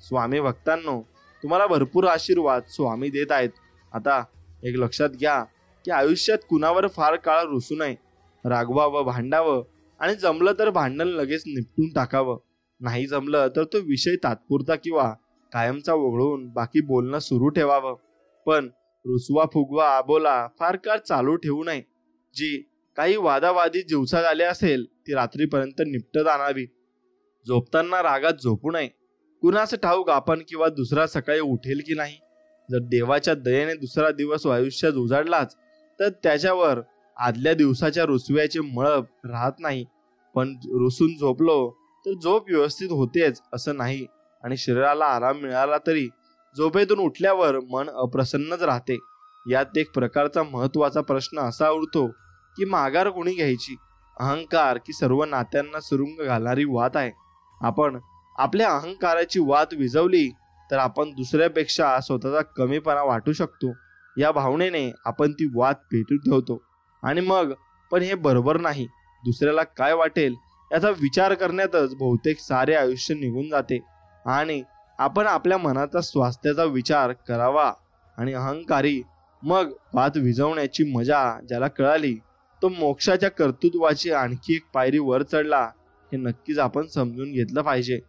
A: स्वामी भक्तांनो, तुम्हाला भरपूर आशीर्वाद स्वामी देत आहेत. आता एक लक्षात घ्या की आयुष्यात कुणावर फार काळ रुसू नये. रागवावं, भांडावं आणि जमलं तर भांडण लगेच निपटून टाकावं. नाही जमलं तर तो विषय तात्पुरता किंवा कायमचा वगळून बाकी बोलणं सुरू ठेवावं. पण रुसवा फुगवा आबोला फार काळ चालू ठेवू नये. जी काही वादावादी दिवसात आले असेल ती रात्रीपर्यंत निपटत आणावी. झोपताना रागात झोपू नये. कुणास ठाऊक आपण किंवा दुसरा सकाळी उठेल की नाही. जर देवाच्या दयेने दुसरा दिवस आयुष्यात उजाडलाच तर त्याच्यावर आदल्या दिवसाच्या रुसव्याचे मळब राहत नाही. पण रुसून झोपलो तर झोप व्यवस्थित होतेच असं नाही आणि शरीराला आराम मिळाला तरी झोपेतून उठल्यावर मन अप्रसन्नच राहते. यात एक प्रकारचा महत्वाचा प्रश्न असा उरतो की माघार कोणी घ्यायची, अहंकार की सर्व नात्यांना सुरुंग घालणारी वात आहे. आपण आपल्या अहंकाराची वात विझवली तर आपण दुसऱ्यापेक्षा स्वतःचा कमीपणा वाटू शकतो. या भावनेने आपण ती वात पेटून ठेवतो आणि मग पण हे बरोबर नाही. दुसऱ्याला काय वाटेल याचा विचार करण्यातच बहुतेक सारे आयुष्य निघून जाते आणि आपण आपल्या मनाचा स्वास्थ्याचा विचार करावा. आणि अहंकारी मग वात विझवण्याची मजा ज्याला कळाली तो मोक्षाच्या कर्तृत्वाची आणखी एक पायरी वर चढला हे नक्कीच आपण समजून घेतलं पाहिजे.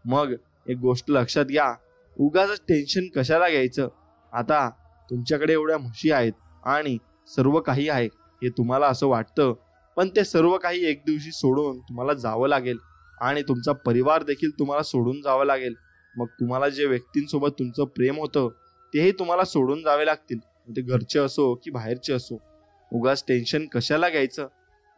A: मग एक गोष्ट लक्षात घ्या, उगाच टेन्शन कशाला घ्यायचं. आता तुमच्याकडे एवढ्या म्हशी आहेत आणि सर्व काही आहे हे तुम्हाला असं वाटतं, पण ते सर्व काही एक दिवशी सोडून तुम्हाला जावं लागेल आणि तुमचा परिवार देखील तुम्हाला सोडून जावं लागेल. मग तुम्हाला जे व्यक्तींसोबत तुमचं प्रेम होतं तेही तुम्हाला सोडून जावे लागतील, ते घरचे असो की बाहेरचे असो. उगाच टेन्शन कशाला घ्यायचं.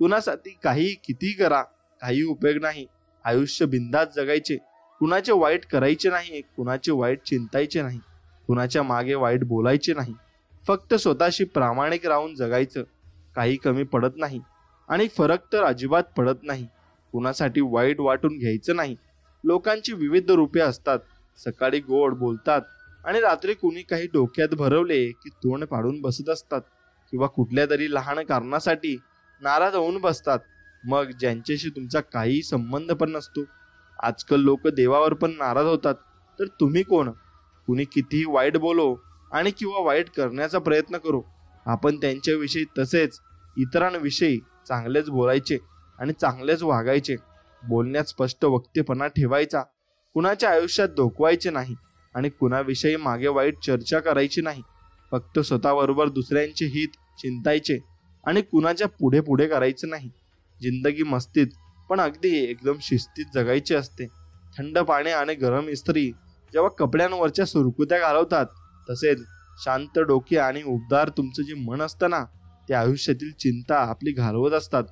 A: कुणासाठी काही किती करा, काही उपयोग नाही. आयुष्य बिंदास जगायचे, कुणाचे वाईट करायचे नाही, कुणाचे वाईट चिंतायचे नाही, कुणाच्या मागे वाईट बोलायचे नाही. फक्त स्वतःशी प्रामाणिक राहून जगायचं. काही कमी पडत नाही आणि फरक तर अजिबात पडत नाही. कुणासाठी वाईट वाटून घ्यायचं नाही. लोकांची विविध रूपे असतात. सकाळी गोड बोलतात आणि रात्री कुणी काही डोक्यात भरवले की तोंड पाडून बसत असतात किंवा कुठल्या तरी लहान कारणासाठी नाराज होऊन बसतात. मग ज्यांच्याशी तुमचा काही संबंध पण नसतो. आजकाल लोक देवावर पण नाराज होतात. तर तुम्ही कोण? कुणी कितीही वाईट बोलो आणि किंवा वाईट करण्याचा प्रयत्न करो, आपण त्यांच्याविषयी तसेच इतरांविषयी चांगलेच बोलायचे आणि चांगलेच वागायचे. बोलण्यात स्पष्ट वक्तेपणा ठेवायचा. कुणाच्या आयुष्यात डोकवायचे नाही आणि कुणाविषयी मागे वाईट चर्चा करायची नाही. फक्त स्वतःबरोबर दुसऱ्यांचे हित चिंतायचे आणि कुणाच्या पुढे पुढे करायचं नाही. जिंदगी मस्तीत पण अगदी एकदम शिस्तीत जगायची असते. थंड पाणी आणि गरम इस्त्री जेव्हा कपड्यांवरच्या सुरकुत्या घालवतात, तसेच शांत डोके आणि उबदार तुमचं जे मन असतं ना, ते आयुष्यातील चिंता आपली घालवत असतात.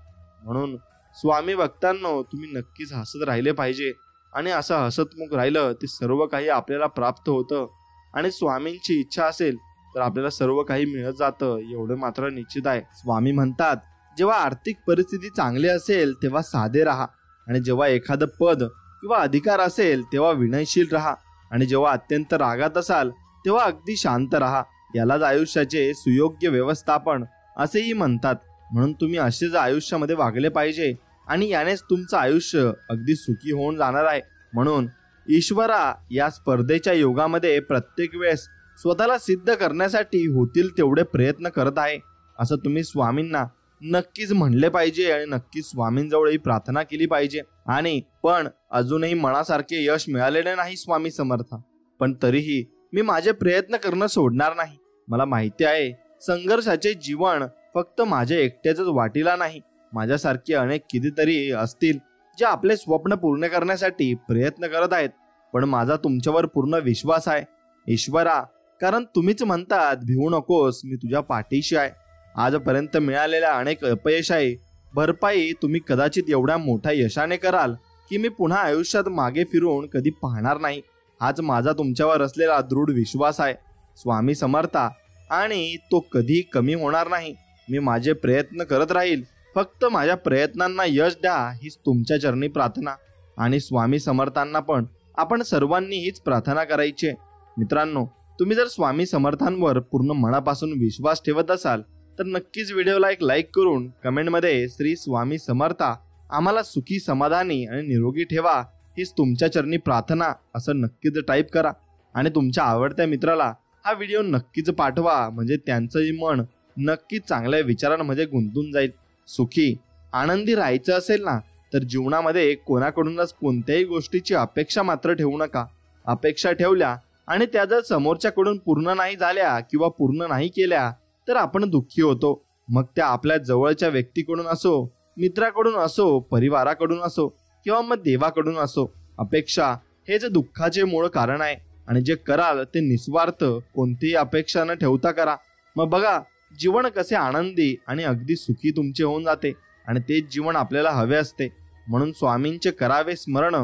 A: म्हणून स्वामी भक्तांनो, तुम्ही नक्कीच हसत राहिले पाहिजे आणि असं हसतमुख राहिलं ते सर्व काही आपल्याला प्राप्त होतं. आणि स्वामींची इच्छा असेल तर आपल्याला सर्व काही मिळत जातं, एवढं मात्र निश्चित आहे. स्वामी म्हणतात, जेव्हा आर्थिक परिस्थिती चांगली असेल तेव्हा साधे राहा, आणि जेव्हा एखादं पद किंवा अधिकार असेल तेव्हा विनयशील राहा, आणि जेव्हा अत्यंत रागात असाल तेव्हा अगदी शांत राहा. यालाच आयुष्याचे सुयोग्य व्यवस्थापन असेही म्हणतात. म्हणून तुम्ही असेच आयुष्यामध्ये वागले पाहिजे आणि यानेच तुमचं आयुष्य अगदी सुखी होऊन जाणार आहे. म्हणून ईश्वरा या स्पर्धेच्या युगामध्ये प्रत्येक वेळेस स्वतःला सिद्ध करण्यासाठी होतील तेवढे प्रयत्न करत आहे, असं तुम्ही स्वामींना नक्कीच म्हणले पाहिजे आणि नक्कीच स्वामींजवळही प्रार्थना केली पाहिजे. आणि पण अजूनही मनासारखे यश मिळालेले नाही स्वामी समर्थ, पण तरीही मी माझे प्रयत्न करणं सोडणार नाही. मला माहिती आहे संघर्षाचे जीवन फक्त माझ्या एकट्याच वाटीला नाही. माझ्यासारखे अनेक कितीतरी असतील जे आपले स्वप्न पूर्ण करण्यासाठी प्रयत्न करत आहेत. पण माझा तुमच्यावर पूर्ण विश्वास आहे ईश्वरा, कारण तुम्हीच म्हणतात भिवू नकोस, मी तुझ्या पाठीशी आहे. आजपर्यंत मिळालेल्या अनेक अपयशाची भरपाई तुम्ही कदाचित एवढ्या मोठ्या यशाने कराल की मी पुन्हा आयुष्यात मागे फिरून कधी पाहणार नाही. हाच माझा तुमच्यावर असलेला दृढ विश्वास आहे स्वामी समर्था, आणि तो कधी कमी होणार नाही. मी माझे प्रयत्न करत राहील, फक्त माझ्या प्रयत्नांना यश द्या हीच तुमच्या चरणी प्रार्थना. आणि स्वामी समर्थांना पण आपण सर्वांनी हीच प्रार्थना करायची. मित्रांनो, तुम्ही जर स्वामी समर्थांवर पूर्ण मनापासून विश्वास ठेवत असाल तर नक्कीच व्हिडिओला एक लाईक करून कमेंटमध्ये श्री स्वामी समर्था आम्हाला सुखी, समाधानी आणि निरोगी ठेवा हीच तुमच्या चरणी प्रार्थना असं नक्कीच टाईप करा. आणि तुमच्या आवडत्या मित्राला हा व्हिडिओ नक्कीच पाठवा, म्हणजे त्यांचंही मन नक्कीच चांगल्या विचारांमध्ये गुंतून जाईल. सुखी आनंदी राहायचं असेल ना तर जीवनामध्ये कोणाकडूनच कोणत्याही गोष्टीची अपेक्षा मात्र ठेवू नका. अपेक्षा ठेवल्या आणि त्या जर समोरच्याकडून पूर्ण नाही झाल्या किंवा पूर्ण नाही केल्या तर आपण दुःखी होतो. मग त्या आपल्या जवळच्या व्यक्तीकडून असो, मित्राकडून असो, परिवाराकडून असो किंवा मग देवाकडून असो. अपेक्षा हेच दुःखाचे मूळ कारण आहे. आणि जे कराल ते निस्वार्थ, कोणतीही अपेक्षा न ठेवता करा. मग बघा जीवन कसे आनंदी आणि अगदी सुखी तुमचे होऊन जाते. आणि तेच जीवन आपल्याला हवे असते. म्हणून स्वामींचे करावे स्मरण,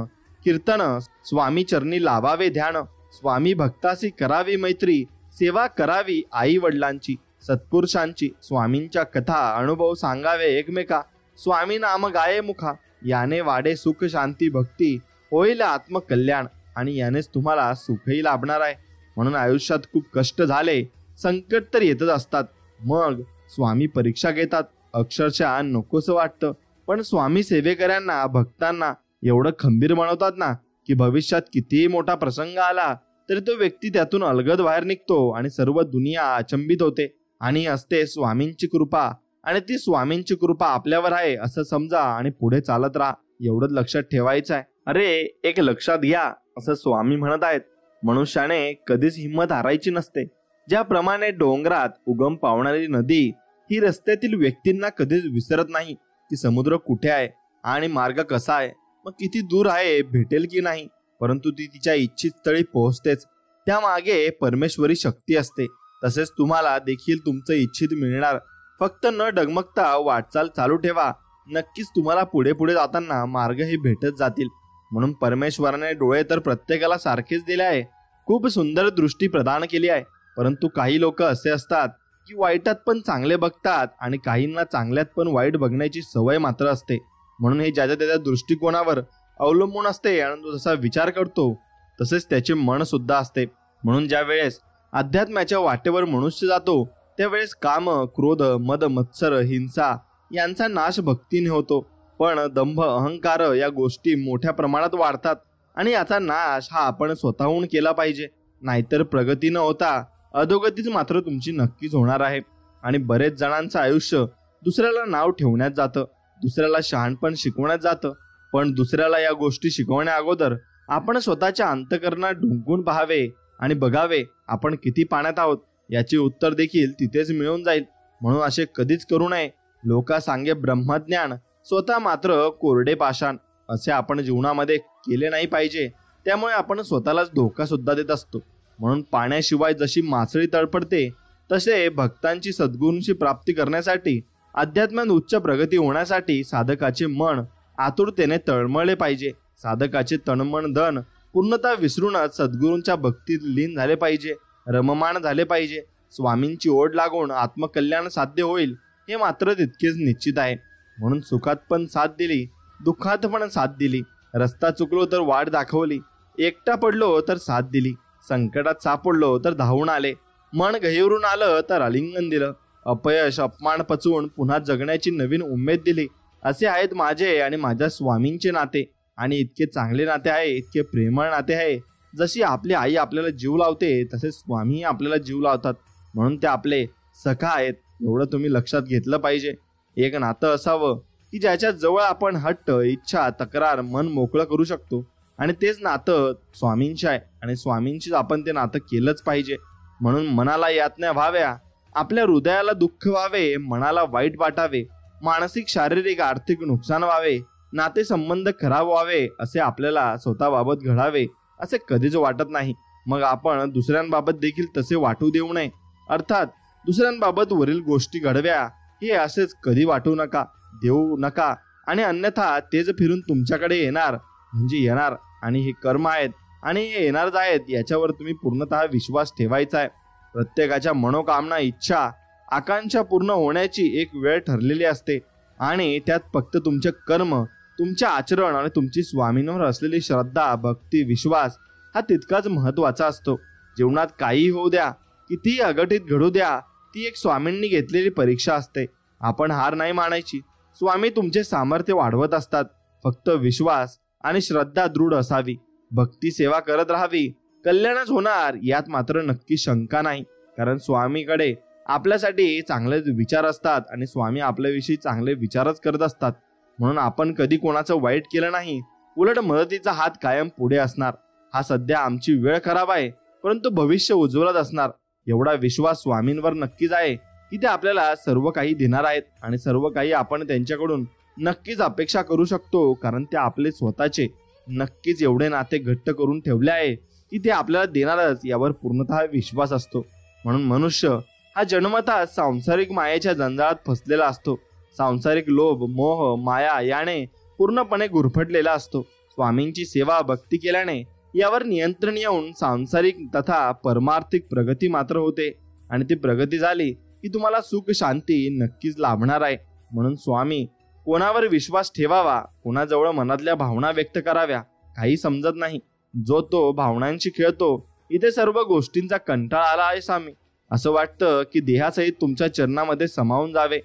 A: कीर्तन, स्वामी चरणी लावावे ध्यान, स्वामी भक्तासी करावी मैत्री, सेवा करावी आई वडिलांची, सत्पुरुषांची, स्वामींच्या कथा अनुभव सांगावे एकमेका, स्वामी नाम गाये मुखा, याने वाढे सुख शांती भक्ती, होईल आत्मकल्याण, आणि यानेच तुम्हाला सुखही लाभणार आहे. म्हणून आयुष्यात खूप कष्ट झाले, संकट तर येतच असतात. मग स्वामी परीक्षा घेतात. अक्षरशः नकोसं वाटतं, पण स्वामी सेवेकऱ्यांना, भक्तांना एवढं खंबीर बनवतात ना की भविष्यात कितीही मोठा प्रसंग आला तरी तो व्यक्ती त्यातून अलगद बाहेर निघतो आणि सर्व दुनिया अचंबित होते. आणि असते स्वामींची कृपा, आणि ती स्वामींची कृपा आपल्यावर आहे असं समजा आणि पुढे चालत राहा. एवढंच लक्षात ठेवायचं आहे. अरे एक लक्षात घ्या, असं स्वामी म्हणत आहेत, मनुष्याने कधीच हिंमत हारायची नसते. ज्याप्रमाणे डोंगरात उगम पावणारी नदी ही रस्त्यातील व्यक्तींना कधीच विसरत नाही की समुद्र कुठे आहे आणि मार्ग कसा आहे, मग किती दूर आहे, भेटेल की नाही, परंतु ती तिच्या इच्छित स्थळी पोहोचतेच. त्यामागे परमेश्वरी शक्ती असते. तसेच तुम्हाला देखील तुमचं इच्छित मिळणार. फक्त न डगमगता वाटचाल चालू ठेवा. नक्कीच तुम्हाला पुढे पुढे जाताना मार्ग हे भेटत जातील. म्हणून परमेश्वराने डोळे तर प्रत्येकाला सारखेच दिले आहे, खूप सुंदर दृष्टी प्रदान केली आहे. परंतु काही लोक असे असतात की वाईटात पण चांगले बघतात आणि काहींना चांगल्यात पण वाईट बघण्याची सवय मात्र असते. म्हणून हे ज्याच्या त्याच्या दृष्टिकोनावर अवलंबून असते आणि तो जसा विचार करतो तसेच त्याचे मन सुद्धा असते. म्हणून ज्या वेळेस अध्यात्माच्या वाटेवर मनुष्य जातो त्यावेळेस काम, क्रोध, मद, मत्सर, हिंसा यांचा नाश भक्तीने होतो. पण दंभ, अहंकार या गोष्टी मोठ्या प्रमाणात वाढतात आणि याचा नाश हा आपण स्वतःहून केला पाहिजे. नाहीतर प्रगती न होता अधोगतीच मात्र तुमची नक्कीच होणार आहे. आणि बरेच जणांचं आयुष्य दुसऱ्याला नाव ठेवण्यात जातं, दुसऱ्याला शहाणपण शिकवण्यात जातं. पण दुसऱ्याला या गोष्टी शिकवण्या अगोदर आपण स्वतःच्या अंतःकरणात डुंकून पाहावे आणि बघावे आपण किती पाण्यात आहोत. याचे उत्तर देखील तिथेच मिळून जाईल. म्हणून असे कधीच करू नये. लोका सांगे ब्रह्मज्ञान, स्वतः मात्र कोरडे पाषाण. असे आपण जीवनामध्ये केले नाही पाहिजे. त्यामुळे आपण स्वतःलाच धोका सुद्धा देत असतो. म्हणून पाण्याशिवाय जशी मासळी तळपडते तसे भक्तांची सद्गुरूंची प्राप्ती करण्यासाठी, अध्यात्मात उच्च प्रगती होण्यासाठी साधकाचे मन आतुरतेने तळमळले पाहिजे. साधकाचे तनमन धन पूर्णतः विसरूनच सद्गुरूंच्या भक्तीत लीन झाले पाहिजे, रममाण झाले पाहिजे. स्वामींची ओढ लागून आत्मकल्याण साध्य होईल हे मात्र तितकेच निश्चित आहे. म्हणून सुखात पण साथ दिली, दुःखात पण साथ दिली. रस्ता चुकलो तर वाट दाखवली, एकटा पडलो तर साथ दिली. संकटात सापडलो तर धावून आले, मन गहिवरून आलं तर आलिंगन दिलं. अपयश अपमान पचवून पुन्हा जगण्याची नवीन उमेद दिली. असे आहेत माझे आणि माझ्या स्वामींचे नाते. आणि इतके चांगले नाते आहे, इतके प्रेमळ नाते आहे. जशी आपली आई आपल्याला जीव लावते तसे स्वामी आपल्याला जीव लावतात. म्हणून ते आपले सखा आहेत. एवढं तुम्ही लक्षात घेतलं पाहिजे. एक नातं असावं की ज्याच्या जवळ आपण हट्ट, इच्छा, तक्रार, मन मोकळं करू शकतो. आणि तेच नातं स्वामींचे आहे आणि स्वामींचीच आपण ते नातं केलंच पाहिजे. म्हणून मनाला यातना व्हाव्या, आपल्या हृदयाला दुःख व्हावे, मनाला वाईट वाटावे, मानसिक, शारीरिक, आर्थिक नुकसान व्हावे, नातेसंबंध खराब व्हावे असे आपल्याला स्वतःबाबत घडावे असे कधीच वाटत नाही. मग आपण दुसऱ्यांबाबत देखील तसे वाटू देऊ नये. अर्थात दुसऱ्यांबाबत वरील गोष्टी घडव्या हे असेच कधी वाटू नका, देऊ नका. आणि अन्यथा तेच फिरून तुमच्याकडे येणार म्हणजे येणार. आणि हे कर्म आहेत आणि हे येणारच आहेत याच्यावर तुम्ही पूर्णतः विश्वास ठेवायचा आहे. प्रत्येकाच्या मनोकामना, इच्छा, आकांक्षा पूर्ण होण्याची एक वेळ ठरलेली असते आणि त्यात फक्त तुमचे कर्म, तुमचे आचरण आणि तुमची स्वामींवर असलेली श्रद्धा, भक्ती, विश्वास हा तितकाच महत्त्वाचा असतो. जीवनात काहीही होऊ द्या, कितीही अघटित घडू द्या, ती एक स्वामींनी घेतलेली परीक्षा असते. आपण हार नाही मानायची. स्वामी तुमचे सामर्थ्य वाढवत असतात. फक्त विश्वास आणि श्रद्धा दृढ असावी. भक्ती सेवा करत राहावी, कल्याणच होणार यात मात्र नक्की शंका नाही. कारण स्वामीकडे आपल्यासाठी चांगले विचार असतात आणि स्वामी आपल्याविषयी चांगले विचारच करत असतात. म्हणून आपण कधी कोणाचं वाईट केलं नाही, उलट मदतीचा हात कायम पुढे असणार. हा सध्या आमची वेळ खराब आहे, परंतु भविष्य उज्ज्वलच असणार एवढा विश्वास स्वामींवर नक्कीच आहे की ते आपल्याला सर्व काही देणार आहेत. आणि सर्व काही आपण त्यांच्याकडून नक्कीच अपेक्षा करू शकतो. कारण ते आपले स्वतःचे नक्कीच एवढे नाते घट्ट करून ठेवले आहे की ते आपल्याला देणारच यावर पूर्णतः विश्वास असतो. म्हणून मनुष्य हा जन्मतः सांसारिक मायेच्या जंजाळात फसलेला असतो. सांसारिक लोभ, मोह, माया याने पूर्णपणे गुरफटलेला असतो. स्वामींची सेवा, भक्ती केल्याने यावर नियंत्रण येऊन सांसारिक तथा परमार्थिक प्रगती मात्र होते. आणि ती प्रगती झाली की तुम्हाला सुख, शांती नक्कीच लाभणार आहे. म्हणून स्वामी कोणावर विश्वास ठेवावा, कोणाजवळ मनातल्या भावना व्यक्त कराव्या काही समजत नाही. जो तो भावनांशी खेळतो, इथे सर्व गोष्टींचा कंटाळा आला आहे स्वामी. असं वाटतं की देहासहित तुमच्या चरणामध्ये समावून जावे.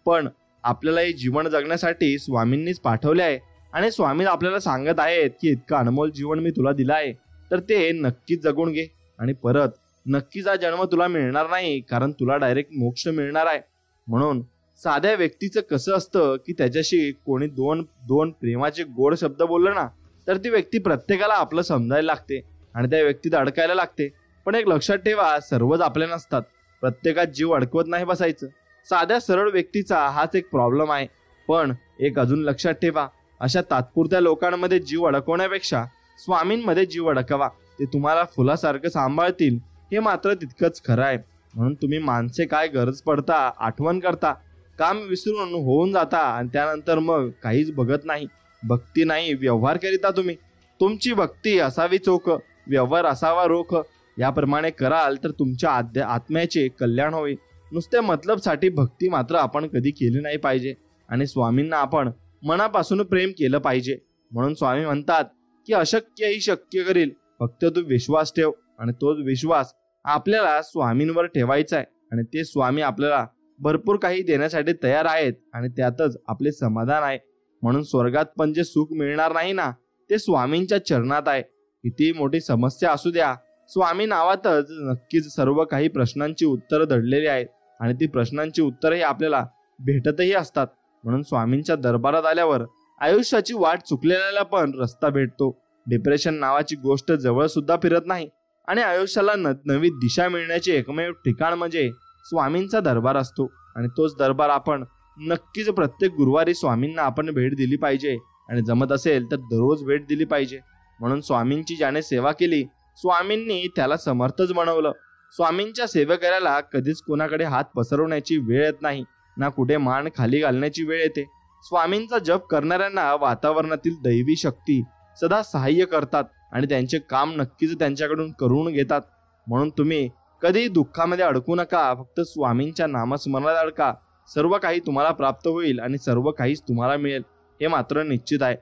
A: पण आपल्याला हे जीवन जगण्यासाठी स्वामींनीच पाठवले आहे आणि स्वामी आपल्याला सांगत आहेत की इतकं अनमोल जीवन मी तुला दिलं आहे तर ते नक्कीच जगून घे. आणि परत नक्कीच हा जन्म तुला मिळणार नाही, कारण तुला डायरेक्ट मोक्ष मिळणार आहे. म्हणून साध्या व्यक्तीचं कसं असतं की त्याच्याशी कोणी दोन प्रेमाचे गोड शब्द बोललं ना तर ती व्यक्ती प्रत्येकाला आपलं समजायला लागते आणि त्या व्यक्तीत अडकायला लागते. पण एक लक्षात ठेवा, सर्वच आपले नसतात. प्रत्येकात जीव अडकवत नाही बसायचं. साध्या सरळ व्यक्तीचा हाच एक प्रॉब्लेम आहे. पण एक अजून लक्षात ठेवा, अशा तात्पुरत्या लोकांमध्ये जीव अडकवण्यापेक्षा स्वामींमध्ये जीव अडकवा. ते तुम्हाला फुलासारखं सांभाळतील हे मात्र तितकंच खरं आहे. म्हणून तुम्ही माणसे काय गरज पडता आठवण करता, काम विसरून होऊन जाता आणि त्यानंतर मग काहीच बघत नाही. भक्ती नाही, व्यवहार करीता तुम्ही. तुमची भक्ती असावी चोख, व्यवहार असावा रोख. याप्रमाणे कराल तर तुमच्या आत्म्याचे कल्याण होईल. नुसते मतलबसाठी भक्ती मात्र आपण कधी केली नाही पाहिजे. आणि स्वामींना आपण मनापासून प्रेम केलं पाहिजे. म्हणून स्वामी म्हणतात की अशक्यही शक्य करील, फक्त तू विश्वास ठेव. आणि तोच विश्वास आपल्याला स्वामींवर ठेवायचा आहे. आणि ते स्वामी आपल्याला भरपूर काही देण्यासाठी तयार आहेत आणि त्यातच आपले समाधान आहे. म्हणून स्वर्गात पण जे सुख मिळणार नाही ना, ते स्वामींच्या चरणात आहे. किती मोठी समस्या असू द्या, स्वामी नावातच नक्कीच सर्व काही प्रश्नांची उत्तरं दडलेली आहेत. आणि ती प्रश्नांची उत्तरही आपल्याला भेटतही असतात. म्हणून स्वामींच्या दरबारात आल्यावर आयुष्याची वाट चुकलेल्याला पण रस्ता भेटतो. डिप्रेशन नावाची गोष्ट जवळ सुद्धा फिरत नाही. आणि आयुष्याला नवी दिशा मिळण्याचे एकमेव ठिकाण म्हणजे स्वामींचा दरबार असतो. आणि तोच दरबार आपण नक्कीच प्रत्येक गुरुवारी स्वामींना आपण भेट दिली पाहिजे. आणि जमत असेल तर दररोज भेट दिली पाहिजे. म्हणून स्वामींची ज्याने सेवा केली, स्वामींनी त्याला समर्थच बनवलं. स्वामींच्या सेवेकऱ्याला कधीच कोणाकडे हात पसरवण्याची वेळ येत नाही, ना कुठे मान खाली घालण्याची वेळ येते. स्वामींचा जप करणाऱ्यांना वातावरणातील दैवी शक्ती सदा सहाय्य करतात आणि त्यांचे काम नक्कीच त्यांच्याकडून करून घेतात. म्हणून तुम्ही कधी दुःखामध्ये अडकू नका, फक्त स्वामींच्या नामस्मरणात अडका. सर्व काही तुम्हाला प्राप्त होईल आणि सर्व काहीच तुम्हाला मिळेल, हे मात्र निश्चित आहे.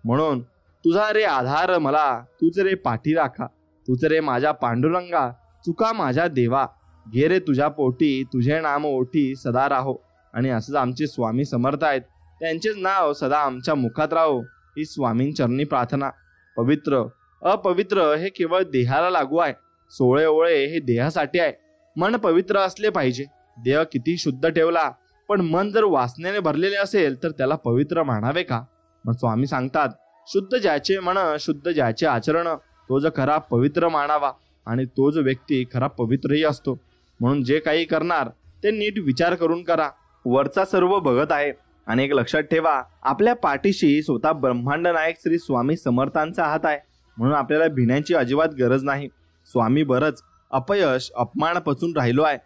A: म्हणून तुझा रे आधार मला, तूच रे पाठी राखा, तूच रे माझ्या पांडुरंगा, चुका माझ्या देवा, घे रे तुझ्या पोटी, तुझे नाम ओठी सदा राहो. आणि असंच आमचे स्वामी समर्थ आहेत, त्यांचेच नाव सदा आमच्या मुखात राहो, ही स्वामींचरणी प्रार्थना. पवित्र अपवित्र हे केवळ देहाला लागू आहे. सोळे ओळे हे देहासाठी आहे. मन पवित्र असले पाहिजे. देह किती शुद्ध ठेवला, पण मन जर वासनेने भरलेले असेल तर त्याला पवित्र म्हणावे का? मग स्वामी सांगतात, शुद्ध ज्याचे मन, शुद्ध ज्याचे आचरण, तो जो खरा पवित्र मानावा. आणि तो जो व्यक्ती खरा पवित्रही असतो. म्हणून जे काही करणार ते नीट विचार करून करा. वरचा सर्व बघत आहे. आणि एक लक्षात ठेवा, आपल्या पाठीशी स्वतः ब्रह्मांड नायक श्री स्वामी समर्थांचा हात आहे. म्हणून आपल्याला भिण्याची अजिबात गरज नाही. स्वामी बरंच अपयश अपमान पचून राहिलो आहे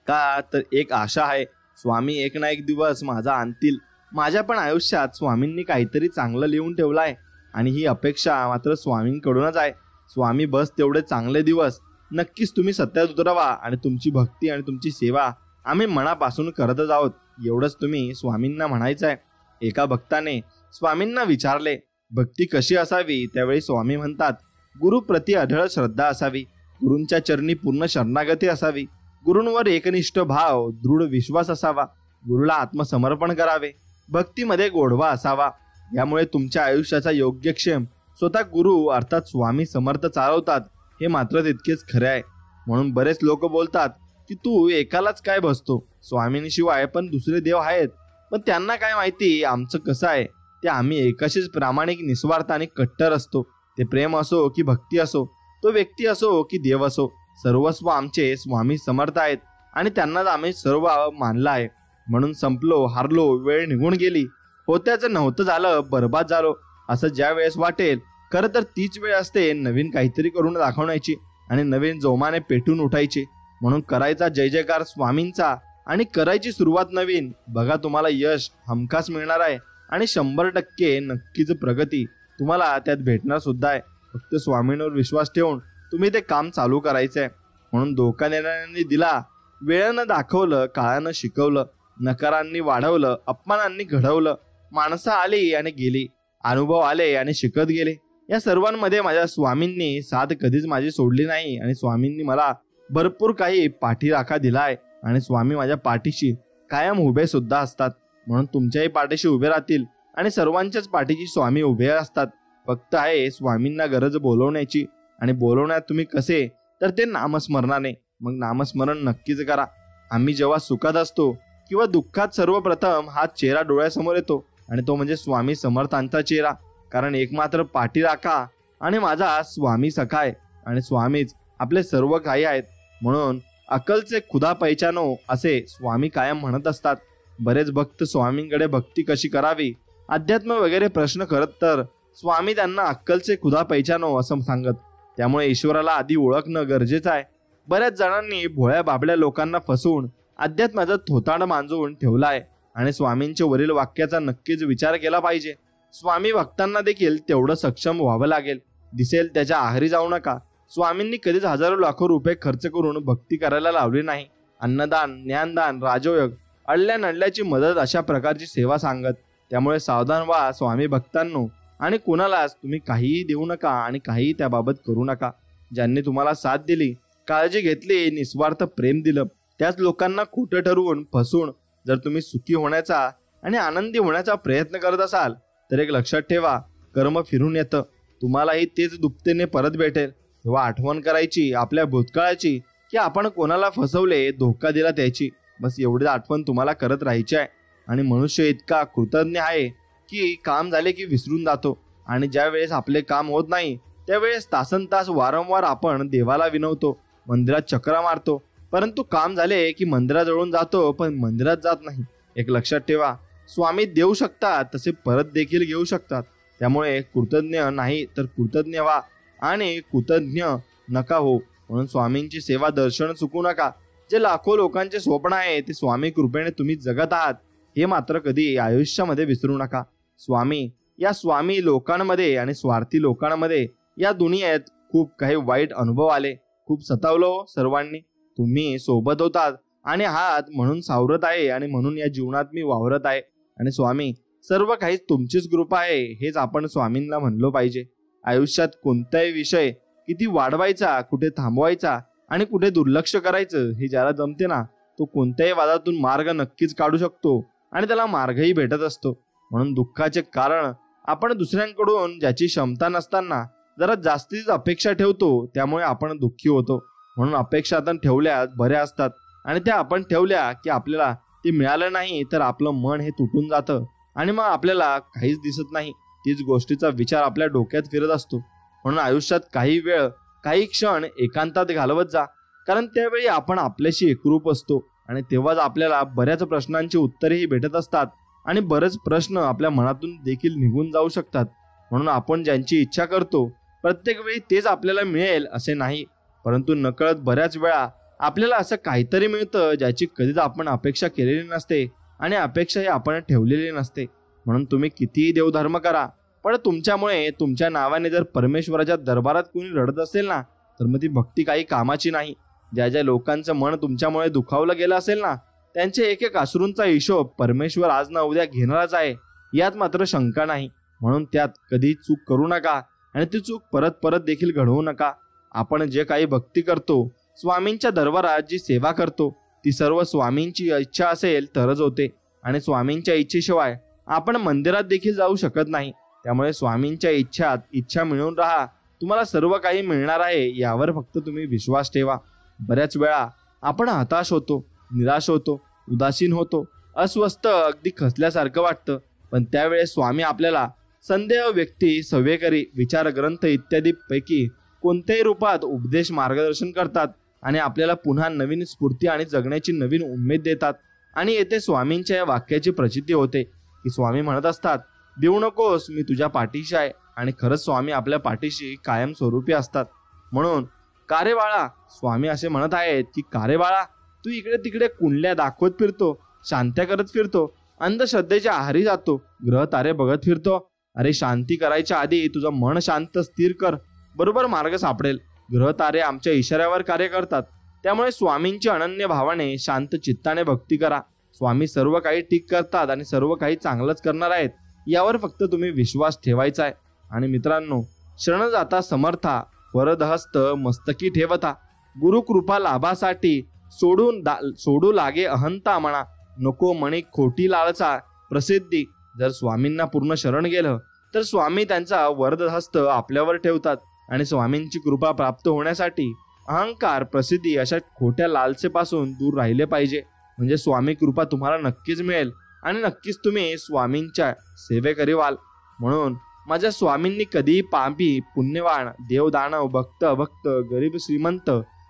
A: का, तर एक आशा आहे, स्वामी एक ना एक दिवस माझा आणतील. माझ्या पण आयुष्यात स्वामींनी काहीतरी चांगलं लिहून ठेवलं आहे आणि ही अपेक्षा मात्र स्वामींकडूनच आहे. स्वामी बस तेवढे चांगले दिवस नक्कीच तुम्ही सत्यात उतरवा. आणि तुमची भक्ती आणि तुमची सेवा आम्ही मनापासून करतच आहोत, एवढंच तुम्ही स्वामींना म्हणायचं आहे. एका भक्ताने स्वामींना विचारले, भक्ती कशी असावी? त्यावेळी स्वामी म्हणतात, गुरुप्रती अढळ श्रद्धा असावी, गुरूंच्या चरणी पूर्ण शरणागती असावी, गुरूंवर एकनिष्ठ भाव, दृढ विश्वास असावा, गुरुला आत्मसमर्पण करावे, भक्तीमध्ये गोडवा असावा. यामुळे तुमच्या आयुष्याचा योग्यक्षेम स्वतः गुरु अर्थात स्वामी समर्थ चालवतात, हे मात्र तितकेच खरे आहे. म्हणून बरेच लोक बोलतात की तू एकालाच काय बसतो, स्वामींशिवाय पण दुसरे देव आहेत, पण त्यांना काय माहिती आमचं कसं आहे ते. आम्ही एकाशीच प्रामाणिक, निस्वार्थ आणि कट्टर असतो. ते प्रेम असो की भक्ती असो, तो व्यक्ती असो की देव असो, सर्वस्व आमचे स्वामी समर्थ आहेत आणि त्यांनाच आम्ही सर्व मानलं आहे. म्हणून संपलो, हारलो, वेळ निघून गेली, होत्याचं नव्हतं झालं, बरबाद झालो, असं ज्या वेळेस वाटेल, खरं तर तीच वेळ असते नवीन काहीतरी करून दाखवण्याची आणि नवीन जोमाने पेटून उठायची. म्हणून करायचा जय जयकार स्वामींचा आणि करायची सुरुवात नवीन. बघा, तुम्हाला यश हमखास मिळणार आहे आणि 100% नक्कीच प्रगती तुम्हाला त्यात भेटणार सुद्धा आहे. फक्त स्वामींवर विश्वास ठेवून तुम्ही ते काम चालू करायचं आहे. म्हणून धोका देणाऱ्यांनी दिला, वेळानं दाखवलं, काळानं शिकवलं, नकारांनी वाढवलं, अपमानांनी घडवलं, माणसं आली आणि गेली, अनुभव आले आणि शिकत गेले. या सर्वांमध्ये माझ्या स्वामींनी साथ कधीच माझी सोडली नाही आणि स्वामींनी मला भरपूर काही पाठीराखा दिला आहे आणि स्वामी माझ्या पाठीशी कायम उभे सुद्धा असतात. म्हणून तुमच्याही पाठीशी उभे राहतील आणि सर्वांच्याच पाठीशी स्वामी उभे असतात. फक्त आहे स्वामींना गरज बोलवण्याची. आणि बोलवण्यात तुम्ही कसे, तर ते नामस्मरणाने. मग नामस्मरण नक्कीच करा. आम्ही जेव्हा सुखात असतो किंवा दुःखात सर्वप्रथम हा चेहरा डोळ्यासमोर येतो आणि तो म्हणजे स्वामी समर्थांचा चेहरा. कारण एकमात्र पाठीराखा आणि माझा स्वामी सखा आहे आणि स्वामीच आपले सर्व काही आहेत. म्हणून अकलचे खुदा पहिचानो असे स्वामी कायम म्हणत असतात. बरेच भक्त स्वामींकडे भक्ती कशी करावी, अध्यात्म वगैरे प्रश्न करत, तर स्वामी त्यांना अक्कलचे खुदा पहिचानो असं सांगत. त्यामुळे ईश्वराला आधी ओळखणं गरजेचं आहे. बऱ्याच जणांनी भोळ्या बाबड्या लोकांना फसवून अध्यात्माचा थोतांड मांजवून ठेवला आहे आणि स्वामींच्या वरील वाक्याचा नक्कीच विचार केला पाहिजे. स्वामी भक्तांना देखील तेवढं सक्षम व्हावं लागेल. दिसेल त्याच्या आहारी जाऊ नका. स्वामींनी कधीच हजारो लाखो रुपये खर्च करून भक्ती करायला लावली नाही. अन्नदान, ज्ञानदान, राजयोग, अडल्या नडल्याची मदत अशा प्रकारची सेवा सांगत. त्यामुळे सावधान व्हा स्वामी भक्तांनो आणि कोणालाच तुम्ही काहीही देऊ नका आणि काहीही त्याबाबत करू नका. ज्यांनी तुम्हाला साथ दिली, काळजी घेतली, निस्वार्थ प्रेम दिलं, त्याच लोकांना खोटं ठरवून फसवून जर तुम्ही सुखी होण्याचा आणि आनंदी होण्याचा प्रयत्न करत असाल तर एक लक्षात ठेवा, कर्म फिरून येतं. तुम्हालाही तेच दुपटीने परत भेटेल. तेव्हा आठवण करायची आपल्या भूतकाळाची की आपण कोणाला फसवले, धोका दिला त्याची. बस एवढी आठवण तुम्हाला करत राहायची आहे. आणि मनुष्य इतका कृतज्ञ आहे की काम झाले की विसरून जातो आणि ज्या वेळेस आपले काम होत नाही त्यावेळेस तासनतास वारंवार आपण देवाला विनवतो, मंदिरात चक्रा मारतो, परंतु काम झाले की मंदिराजवळून जातो पण मंदिरात जात नाही. एक लक्षात ठेवा, स्वामी देऊ शकतात तसे परत देखील घेऊ शकतात. त्यामुळे कृतज्ञ नाही तर कृतज्ञ व्हा आणि कृतज्ञ नका हो. म्हणून स्वामींची सेवा दर्शन चुकू नका. जे लाखो लोकांचे स्वप्न आहे ते स्वामी कृपेने तुम्ही जगत आहात हे मात्र कधी आयुष्यामध्ये विसरू नका. स्वामी लोकांमध्ये आणि स्वार्थी लोकांमध्ये या दुनियेत खूप काही वाईट अनुभव आले, खूप सतावलो सर्वांनी. तुम्ही सोबत होतात आणि आहात म्हणून सावरत आहे आणि म्हणून या जीवनात मी वावरत आहे. आणि स्वामी सर्व काही तुमचीच कृपा आहे हेच आपण स्वामींना म्हणलो पाहिजे. आयुष्यात कोणताही विषय किती वाढवायचा, कुठे थांबवायचा आणि कुठे दुर्लक्ष करायचं हे ज्याला जमते ना, तो कोणत्याही वादातून मार्ग नक्कीच काढू शकतो आणि त्याला मार्गही भेटत असतो. म्हणून दुःखाचे कारण आपण दुसऱ्यांकडून ज्याची क्षमता नसताना जरा जास्तीच अपेक्षा ठेवतो, त्यामुळे आपण दुःखी होतो. म्हणून अपेक्षा आपण ठेवल्या बऱ्या असतात आणि त्या आपण ठेवल्या की आपल्याला ते मिळालं नाही तर आपलं मन हे तुटून जातं आणि मग आपल्याला काहीच दिसत नाही. तीच गोष्टीचा विचार आपल्या डोक्यात फिरत असतो. म्हणून आयुष्यात काही वेळ, काही क्षण एकांतात घालवत जा, कारण त्यावेळी आपण आपल्याशी एकरूप असतो आणि तेव्हाच आपल्याला बऱ्याच प्रश्नांची उत्तरेही भेटत असतात आणि बरेच प्रश्न आपल्या मनातून देखील निघून जाऊ शकतात. म्हणून आपण ज्यांची इच्छा करतो प्रत्येक वेळी तेच आपल्याला मिळेल असे नाही, परंतु नकळत बऱ्याच वेळा आपल्याला असं काहीतरी मिळतं ज्याची कधीच आपण अपेक्षा केलेली नसते आणि अपेक्षाही आपण ठेवलेली नसते. म्हणून तुम्ही कितीही देवधर्म करा, पण तुमच्यामुळे, तुमच्या नावाने जर परमेश्वराच्या दरबारात कोणी रडत असेल ना तर मग ती भक्ती काही कामाची नाही. ज्या ज्या लोकांचं मन तुमच्यामुळे दुखावलं गेलं असेल ना त्यांचे एक एक अश्रूंचा हिशोब परमेश्वर आज ना उद्या घेणारच आहे, यात मात्र शंका नाही. म्हणून त्यात कधी चूक करू नका आणि ती चूक परत परत देखील घडवू नका. आपण जे काही भक्ती करतो, स्वामींच्या दरबारात जी सेवा करतो, ती सर्व स्वामींची इच्छा असेल तरच होते आणि स्वामींच्या इच्छेशिवाय आपण मंदिरात देखील जाऊ शकत नाही. त्यामुळे स्वामींच्या इच्छा मिळवून राहा, तुम्हाला सर्व काही मिळणार आहे यावर फक्त तुम्ही विश्वास ठेवा. बऱ्याच वेळा आपण हताश होतो, निराश होतो, उदासीन होतो, अस्वस्थ, अगदी खचल्यासारखं वाटतं, पण त्यावेळेस स्वामी आपल्याला संदेह, व्यक्ती, सव्यकरी, विचार ग्रंथ इत्यादी पैकी कोणत्याही रूपात उपदेश, मार्गदर्शन करतात आणि आपल्याला पुन्हा नवीन स्फूर्ती आणि जगण्याची नवीन उमेद देतात. आणि येथे स्वामींच्या या वाक्याची प्रचिती होते की स्वामी म्हणत असतात, देऊ नकोस, मी तुझ्या पाठीशी आहे. आणि खरंच स्वामी आपल्या पाठीशी कायम स्वरूपी असतात. म्हणून कारे बाळा, स्वामी असे म्हणत आहेत की कारे बाळा, तू इकडे तिकडे कुंडल्या दाखवत फिरतो, शांत्या करत फिरतो, अंधश्रद्धेच्या आहारी जातो, ग्रह तारे बघत फिरतो. अरे शांती करायच्या आधी तुझं मन शांत स्थिर कर, बरोबर मार्ग सापडेल. ग्रह तारे आमच्या इशाऱ्यावर कार्य करतात, त्यामुळे स्वामींची अनन्य भावाने शांत चित्ताने भक्ती करा. स्वामी सर्व काही ठीक करतात आणि सर्व काही चांगलंच करणार आहेत, यावर फक्त तुम्ही विश्वास ठेवायचा आहे. आणि मित्रांनो, शरण जाता समर्था, वरदहस्त मस्तकी ठेवता, गुरुकृपा लाभासाठी सोडू लागे अहंता म्हणा, नको मणी खोटी लालचा प्रसिद्धी. जर स्वामींना पूर्ण शरण गेलं तर स्वामी त्यांचा वरदहस्त आपल्यावर ठेवतात आणि स्वामींची कृपा प्राप्त होण्यासाठी अहंकार, प्रसिद्धी अशा खोट्या लालसेपासून दूर राहिले पाहिजे. म्हणजे स्वामी कृपा तुम्हाला नक्कीच मिळेल आणि नक्कीच तुम्ही स्वामींच्या सेवेकरी व्हाल. म्हणून माझ्या स्वामींनी कधीही पापी, पुण्यवान, देवदानव, भक्त अभक्त, गरीब श्रीमंत,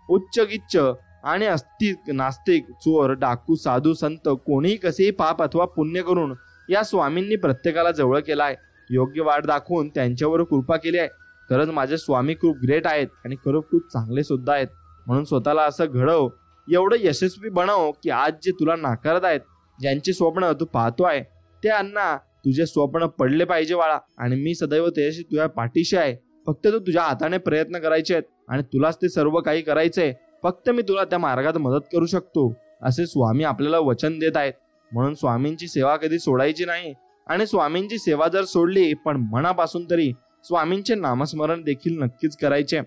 A: उच्च गिच्च आणि अस्तिक नास्तिक, चोर, डाकू, साधू, संत कोणीही कसेही पाप अथवा पुण्य करून या स्वामींनी प्रत्येकाला जवळ केला आहे, योग्य वाट दाखवून त्यांच्यावर कृपा केली आहे. खरंच माझे स्वामी खूप ग्रेट आहेत आणि खरंच खूप चांगले सुद्धा आहेत. म्हणून स्वतःला असं घडव, एवढं यशस्वी बनव की आज जे तुला नाकारत आहेत, ज्यांची स्वप्न तू पाहतो आहे, त्यांना तुझे स्वप्न पडले पाहिजे बाळा. आणि मी सदैव त्याशी तुझ्या पाठीशी आहे. फक्त तू तुझ्या हाताने प्रयत्न करायचे आहेत आणि तुलाच ते सर्व काही करायचंय. फक्त मी तुला त्या मार्गात मदत करू शकतो, असे स्वामी आपल्याला वचन देत आहेत. म्हणून स्वामींची सेवा कधी सोडायची नाही आणि स्वामींची सेवा जर सोडली पण मनापासून तरी स्वामींचे नामस्मरण देखील नक्कीच करायचे।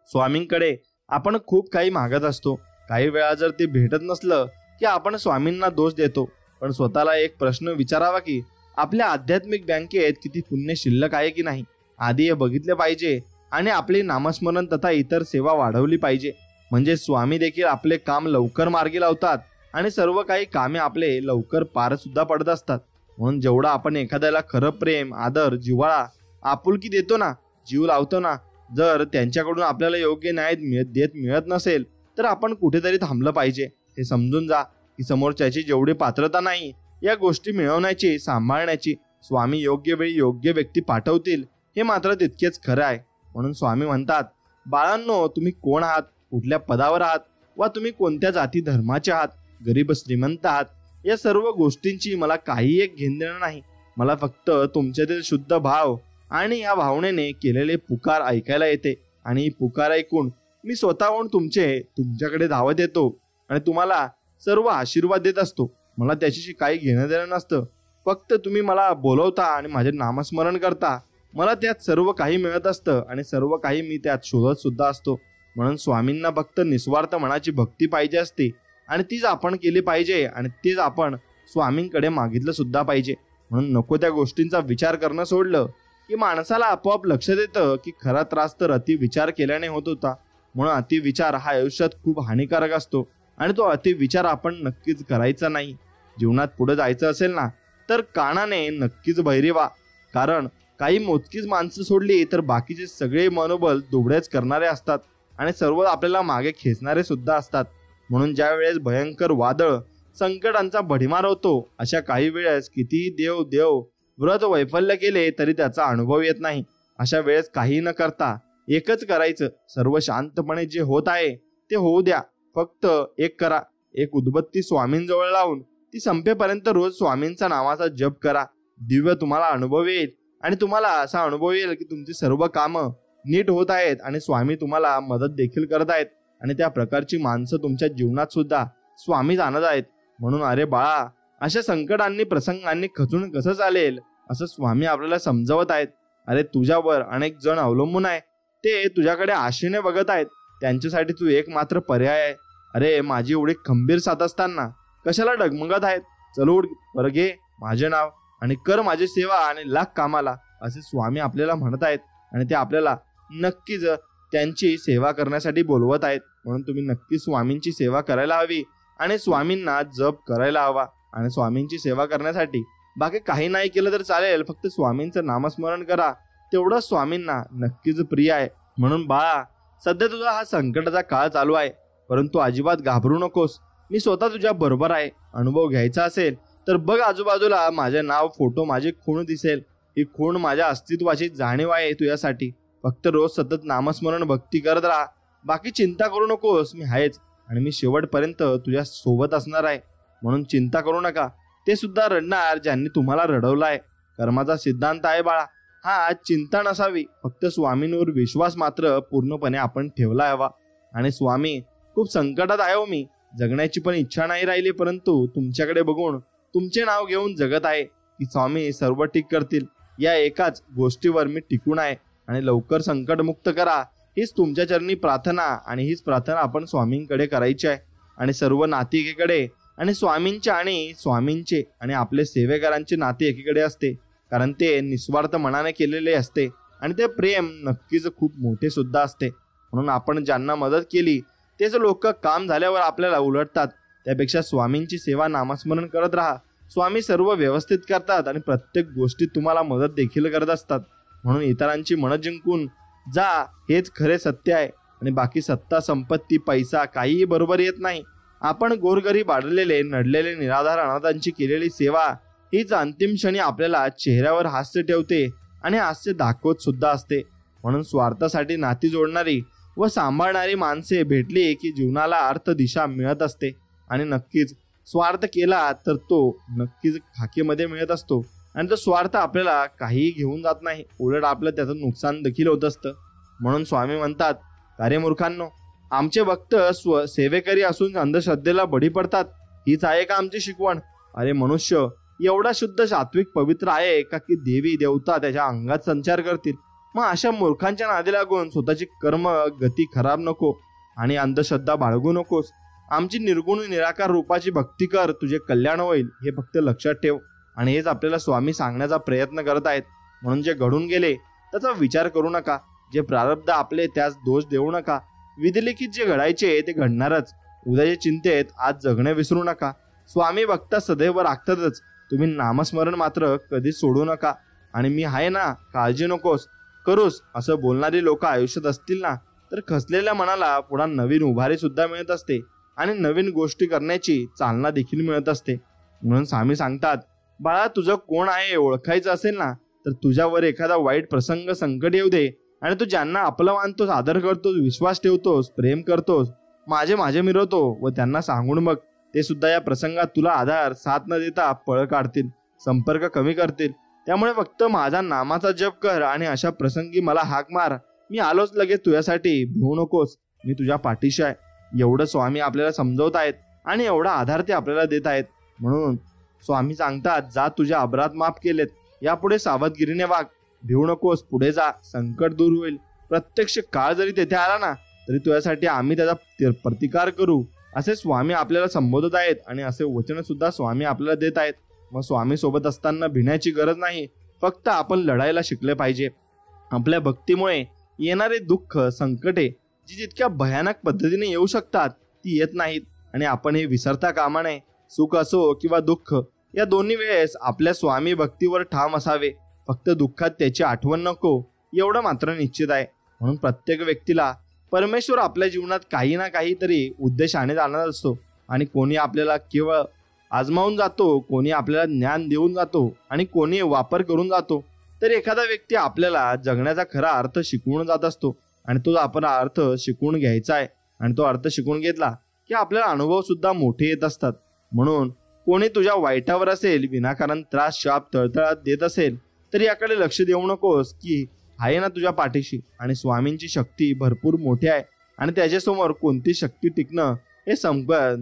A: स्वामींकडे आपण खूप काही मागत असतो, काही वेळा जर ते भेटत नसलं की आपण स्वामींना दोष देतो, पण स्वतःला एक प्रश्न विचारावा की आपल्या आध्यात्मिक बँकेत किती पुण्य शिल्लक आहे की नाही, आधी हे बघितले पाहिजे आणि आपले नामस्मरण तथा इतर सेवा वाढवली पाहिजे। म्हणजे स्वामी देखील आपले काम लवकर मार्गी लावतात आणि सर्व काही कामे आपले लवकर पार सुद्धा पडत असतात। म्हणून जेवढा आपण एखाद्याला खरं प्रेम, आदर, जिव्हाळा, आपुलकी देतो ना, जीव लावतो ना, जर त्यांच्याकडून आपल्याला योग्य न्याय मिळत नसेल तर आपण कुठेतरी थांबलं पाहिजे। हे समजून जा की समोरच्याची जेवढी पात्रता नाही या गोष्टी मिळवण्याची, सांभाळण्याची, स्वामी योग्य वेळी योग्य व्यक्ती पाठवतील हे मात्र तितकेच खरं आहे। म्हणून स्वामी म्हणतात, बाळांनो, तुम्ही कोण आहात, कुठल्या पदावर आहात वा तुम्ही कोणत्या जाती धर्माचे आहात, गरीब श्रीमंत आहात, या सर्व गोष्टींची मला काही एक घेणं देणं नाही। मला फक्त तुमच्यातील शुद्ध भाव आणि या भावनेने केलेले पुकार ऐकायला येते आणि पुकार ऐकून मी स्वतःहून तुमच्याकडे धावत येतो आणि तुम्हाला सर्व आशीर्वाद देत असतो। मला त्याच्याशी काही घेणं देणं नसतं, फक्त तुम्ही मला बोलवता आणि माझे नामस्मरण करता, मला त्यात सर्व काही मिळत असतं आणि सर्व काही मी त्यात शोधत सुद्धा असतो। म्हणून स्वामींना फक्त निस्वार्थ मनाची भक्ती पाहिजे असते आणि तीच आपण केली पाहिजे आणि तीच आपण स्वामींकडे मागितलं सुद्धा पाहिजे। म्हणून नको त्या गोष्टींचा विचार करणं सोडलं की माणसाला आपोआप लक्षात येतं की खरा त्रास तर अतिविचार केल्याने होत होता। म्हणून अतिविचार हा आयुष्यात खूप हानिकारक असतो आणि तो अतिविचार आपण नक्कीच करायचा नाही। जीवनात पुढे जायचं असेल ना तर कानाने नक्कीच बहिरे व्हा, कारण काही मोजकीच माणसं सोडली तर बाकीचे सगळे मनोबल दुबळेच करणारे असतात आणि सर्व आपल्याला मागे खेचणारे सुद्धा असतात। म्हणून ज्या वेळेस भयंकर वादळ, संकटांचा भडीमार होतो, अशा काही वेळेस कितीही देव व्रत वैफल्य केले तरी त्याचा अनुभव येत नाही। अशा वेळेस काही न करता एकच करायचं, सर्व शांतपणे जे होत आहे ते होऊ द्या। फक्त एक करा, एक उदबत्ती स्वामींजवळ लावून ती संपेपर्यंत रोज स्वामींचा नावाचा जप करा। दिव्य तुम्हाला अनुभव येईल आणि तुम्हाला असा अनुभव येईल की तुमची सर्व कामं नीट होत आहेत आणि स्वामी तुम्हाला मदत देखील करत आहेत आणि त्या प्रकारची माणसं तुमच्या जीवनात सुद्धा स्वामी जाणत आहेत। म्हणून अरे बाळा, अशा संकटांनी प्रसंगांनी खचून कसं चालेल असं स्वामी आपल्याला समजवत आहेत। अरे तुझ्यावर अनेक जण अवलंबून आहे, ते तुझ्याकडे आशेने बघत आहेत, त्यांच्यासाठी तू एक मात्र पर्याय आहे। अरे माझी एवढी खंबीर साथ असताना कशाला डगमगत आहेत, चल उठ, वर घे माझे नाव आणि कर माझी सेवा आणि लाग कामाला, असे स्वामी आपल्याला म्हणत आहेत आणि ते आपल्याला नक्कीच त्यांची सेवा करण्यासाठी बोलवत आहेत। म्हणून तुम्ही नक्की स्वामींची सेवा करायला हवी आणि स्वामींना जप करायला हवा आणि स्वामींची सेवा करण्यासाठी बाकी काही नाही केलं तर चालेल, फक्त स्वामींचं नामस्मरण करा, तेवढं स्वामींना नक्कीच प्रिय आहे। म्हणून बाळा, सध्या तुझा हा संकटाचा काळ चालू आहे, परंतु अजिबात घाबरू नकोस, मी स्वतः तुझ्या बरोबर आहे। अनुभव घ्यायचा असेल तर बघ आजूबाजूला, माझे नाव, फोटो, माझी खूण दिसेल, ही खूण माझ्या अस्तित्वाची जाणीव आहे तुझ्यासाठी। फक्त रोज सतत नामस्मरण भक्ती करत राहा, बाकी चिंता करू नकोस, मी आहेच आणि मी शेवटपर्यंत तुझ्या सोबत असणार आहे। म्हणून चिंता करू नका, ते सुद्धा रडणार ज्यांनी तुम्हाला रडवलाय। कर्माचा सिद्धांत आहे बाळा हा, चिंता नसावी, फक्त स्वामींवर विश्वास मात्र पूर्णपणे आपण ठेवला हवा। आणि स्वामी, खूप संकटात आहे हो मी, जगण्याची पण इच्छा नाही राहिली, परंतु तुमच्याकडे बघून, तुमचे नाव घेऊन जगत आहे की स्वामी सर्व ठीक करतील, या एकाच गोष्टीवर मी टिकून आहे आणि लवकर संकटमुक्त करा, हीच तुमच्या चरणी प्रार्थना आणि हीच प्रार्थना आपण स्वामींकडे करायची आहे आणि सर्व नाती एकीकडे आणि स्वामींचे आणि आपले सेवेकरांचे नाते एकीकडे असते, कारण ते निस्वार्थ मनाने केलेले असते आणि ते प्रेम नक्कीच खूप मोठे सुद्धा असते। म्हणून आपण ज्यांना मदत केली तेच लोक काम झाल्यावर आपल्याला उलटतात, त्यापेक्षा स्वामींची सेवा नामस्मरण करत राहा, स्वामी सर्व व्यवस्थित करतात आणि प्रत्येक गोष्टीत तुम्हाला मदत देखील करत असतात। म्हणून इतरांची मन जिंकून जा, हेच खरे सत्य आहे आणि बाकी सत्ता, संपत्ती, पैसा काहीही बरोबर येत नाही। आपण गोरगरीब, आढळलेले, नडलेले, निराधार अनाथांची केलेली सेवा हीच अंतिम क्षणी आपल्याला चेहऱ्यावर हास्य ठेवते आणि हास्य दाखवत सुद्धा असते। म्हणून स्वार्थासाठी नाती जोडणारी व सांभाळणारी माणसे भेटली की जीवनाला अर्थ, दिशा मिळत असते आणि नक्कीच स्वार्थ केला तर तो नक्कीच खाकीमध्ये मिळत असतो आणि तो स्वार्थ आपल्याला काहीही घेऊन जात नाही, उलट आपलं त्याचं नुकसान देखील होत असतं। म्हणून स्वामी म्हणतात, अरे मूर्खांनो, आमचे भक्त सेवेकरी असून अंधश्रद्धेला बळी पडतात, हीच आहे का आमची शिकवण? अरे मनुष्य, एवढा शुद्ध सात्विक पवित्र आहे का की देवी देवता त्याच्या अंगात संचार करतील? मग अशा मूर्खांच्या नादी लागून स्वतःची कर्म गती खराब नको आणि अंधश्रद्धा बाळगू नकोस. आमची निर्गुण निराकार रूपाची भक्ती कर, तुझे कल्याण होईल हे फक्त लक्षात ठेव. आणि हेच आपल्याला स्वामी सांगण्याचा प्रयत्न करत आहेत. म्हणून जे घडून गेले त्याचा विचार करू नका, जे प्रारब्ध आपले त्यास दोष देऊ नका. विधिलिखित जे घडायचे ते घडणारच. उद्याच्या चिंतेत आज जगणे विसरू नका. स्वामी भक्ता सदैव राखतातच. तुम्ही नामस्मरण मात्र कधीच सोडू नका. आणि मी आहे ना, काळजी नकोस करूस असं बोलणारी लोक आयुष्यात असतील ना, तर खचलेल्या मनाला पुन्हा नवीन उभारी सुद्धा मिळत असते आणि नवीन गोष्टी करण्याची चालना देखील मिळत असते. म्हणून स्वामी सांगतात, बाळा तुझं कोण आहे ओळखायचं असेल ना, तर तुझ्यावर एखादा वाईट प्रसंग संकट येऊ दे आणि तू ज्यांना आपलं मानतोस, आदर करतोस, विश्वास ठेवतोस, प्रेम करतोस, माझे मिरवतो व त्यांना सांगून बघ. ते सुद्धा या प्रसंगात तुला आधार साथ न देता पळ काढतील, संपर्क कमी करतील. त्यामुळे फक्त माझा नामाचा जप कर आणि अशा प्रसंगी मला हाक मार. मी आलोच लगेच तुझ्यासाठी, भिवू नकोस, मी तुझ्या पाठीशी आहे. एवढं स्वामी आपल्याला समजवत आहेत आणि एवढा आधार ते आपल्याला देत आहेत. म्हणून स्वामी सांगतात, जा तुझ्या अपराध माफ केलेत, यापुढे सावधगिरीने वाग, भिवू नकोस, पुढे जा, संकट दूर होईल. प्रत्यक्ष काळ जरी तेथे आला ना, तरी तुझ्यासाठी आम्ही त्याचा प्रतिकार करू, असे स्वामी आपल्याला संबोधत आहेत. आणि असे वचन सुद्धा स्वामी आपल्याला देत आहेत. मग स्वामी सोबत असताना भिण्याची गरज नाही, फक्त आपण लढायला शिकले पाहिजे. आपल्या भक्तीमुळे येणारे दुःख संकटे जी जितक्या भयानक पद्धतीने येऊ शकतात ती येत नाहीत. आणि आपण हे विसरता कामा नये. सुख असो किंवा दुःख, या दोन्ही वेळेस आपल्या स्वामी भक्तीवर ठाम असावे. फक्त दुःखात त्याची आठवण नको, एवढं मात्र निश्चित आहे. म्हणून प्रत्येक व्यक्तीला परमेश्वर आपल्या जीवनात काही ना काहीतरी उद्देशाने जाणार असतो. आणि कोणी आपल्याला केवळ आजमावून जातो, कोणी आपल्याला ज्ञान देऊन जातो आणि कोणी वापर करून जातो. तर एखादा व्यक्ती आपल्याला जगण्याचा खरा अर्थ शिकवून जात असतो आणि तो आपण अर्थ शिकवून घ्यायचा आहे. आणि तो अर्थ शिकून घेतला की आपल्याला अनुभव सुद्धा मोठे येत असतात. म्हणून कोणी तुझ्या वाईटावर असेल, विनाकारण त्रास, शाप, तळतळात देत असेल, तर याकडे लक्ष देऊ नकोस की आहे ना तुझ्या पाठीशी. आणि स्वामींची शक्ती भरपूर मोठी आहे आणि त्याच्यासमोर कोणती शक्ती टिकणं हे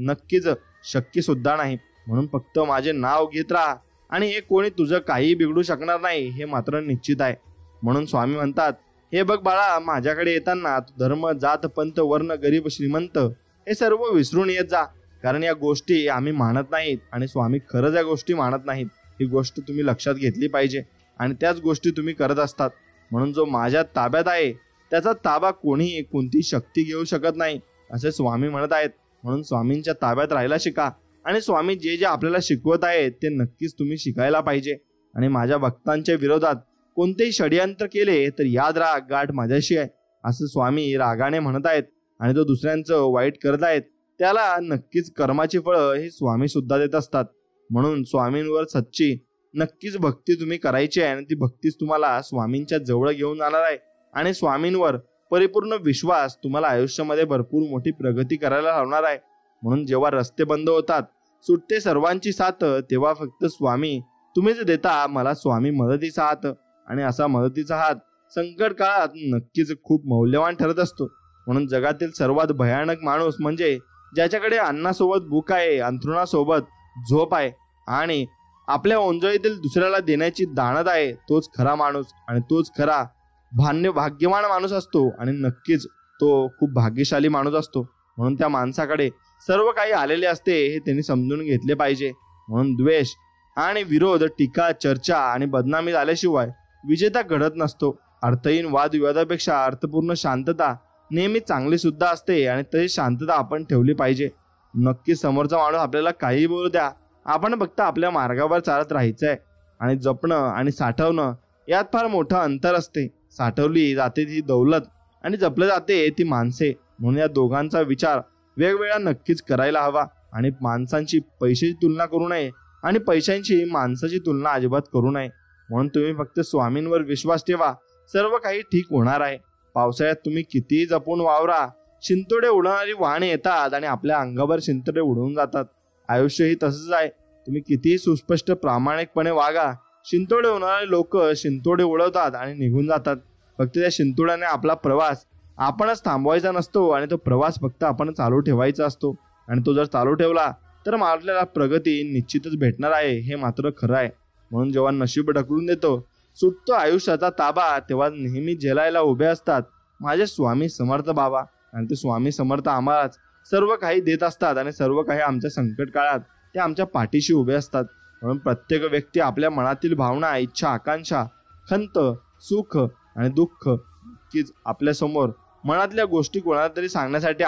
A: नक्कीच शक्य सुद्धा नाही. म्हणून फक्त माझे नाव घेत राहा आणि हे कोणी तुझं काही बिघडू शकणार नाही हे मात्र निश्चित आहे. म्हणून स्वामी म्हणतात, हे बघ बाळा, माझ्याकडे येताना तू धर्म, जात, पंथ, वर्ण, गरीब, श्रीमंत हे सर्व विसरून येत जा. कारण या गोष्टी आम्ही मानत नाहीत आणि स्वामी खरंच या गोष्टी मानत नाहीत. ही गोष्ट तुम्ही लक्षात घेतली पाहिजे आणि त्याच गोष्टी तुम्ही करत असतात. म्हणून जो माझ्या ताब्यात आहे त्याचा ताबा कोणीही कोणती शक्ती घेऊ शकत नाही असे स्वामी म्हणत आहेत. म्हणून स्वामींच्या ताब्यात राहायला शिका आणि स्वामी जे जे आपल्याला शिकवत आहेत ते नक्कीच तुम्ही शिकायला पाहिजे. आणि माझ्या भक्तांच्या विरोधात कोणतेही षडयंत्र केले तर याद राहा, गाठ माझ्याशी आहे असं स्वामी रागाने म्हणत आहेत. आणि जो दुसऱ्यांचं वाईट करत आहेत त्याला नक्कीच कर्माची फळं हे स्वामी सुद्धा देत असतात. म्हणून स्वामींवर सच्ची नक्कीच भक्ती तुम्ही करायची आहे आणि ती भक्तीच तुम्हाला स्वामींच्या जवळ घेऊन जाणार आहे. आणि स्वामींवर परिपूर्ण विश्वास तुम्हाला आयुष्यामध्ये भरपूर मोठी प्रगती करायला लावणार आहे. म्हणून जेव्हा रस्ते बंद होतात, सुटते सर्वांची साथ, तेव्हा फक्त स्वामी तुम्हीच देता मला स्वामी मदतीचा हात. आणि असा मदतीचा हात संकट काळात नक्कीच खूप मौल्यवान ठरत असतो. म्हणून जगातील सर्वात भयानक माणूस म्हणजे ज्याच्याकडे अन्नासोबत भूक आहे, अंथरुणासोबत झोप आहे आणि आपल्या ओंजळीतील दुसऱ्याला देण्याची दानत आहे, तोच खरा माणूस आणि तोच खरा भाग्यवान माणूस असतो. आणि नक्कीच तो खूप भाग्यशाली माणूस असतो. म्हणून त्या माणसाकडे सर्व काही आलेले असते हे त्यांनी समजून घेतले पाहिजे. म्हणून द्वेष आणि विरोध, टीका, चर्चा आणि बदनामी झाल्याशिवाय विजेता घडत नसतो. अर्थहीन वादविवादापेक्षा अर्थपूर्ण शांतता नेहमी चांगली सुद्धा असते आणि तशी शांतता आपण ठेवली पाहिजे. नक्कीच समोरचा माणूस आपल्याला काही बोलू द्या, आपण फक्त आपल्या मार्गावर चालत राहायचं आहे. आणि जपणं आणि साठवणं यात फार मोठं अंतर असते. साठवली जाते ती दौलत आणि जपलं जाते ती माणसे. म्हणून या दोघांचा विचार वेगवेगळा नक्कीच करायला हवा. आणि माणसांची पैशाची तुलना करू नये आणि पैशांची माणसाची तुलना अजिबात करू नये. म्हणून तुम्ही फक्त स्वामींवर विश्वास ठेवा, सर्व काही ठीक होणार आहे. पावसाळ्यात तुम्ही कितीही जपून वावरा, शिंतोडे उडवणारी वाहने येतात आणि आपल्या अंगावर शिंतोडे उडवून जातात. आयुष्यही तसंच आहे. तुम्ही कितीही सुस्पष्ट प्रामाणिकपणे वागा, शिंतोडे उडवणारे लोक शिंतोडे उडवतात आणि निघून जातात. फक्त त्या शिंतोड्याने आपला प्रवास आपणच थांबवायचा नसतो आणि तो प्रवास फक्त आपण चालू ठेवायचा असतो. आणि तो जर चालू ठेवला तर आपल्याला प्रगती निश्चितच भेटणार आहे, हे मात्र खरं आहे. म्हणून जेव्हा नशीब ढकलून देतो, सुटतो आयुष्याचा ताबा, तेव्हा नेहमी झेलायला उभे असतात माझे स्वामी समर्थ बाबा. आणि ते स्वामी समर्थ आम्हालाच सर्व काही देत असतात आणि सर्व काही आमच्या संकट काळात ते आमच्या पाठीशी उभे असतात. म्हणून प्रत्येक व्यक्ती आपल्या मनातील भावना, इच्छा, आकांक्षा, खंत, सुख आणि दुःख नक्कीच आपल्यासमोर मनातल्या गोष्टी कोणाला तरी सांगण्यासाठी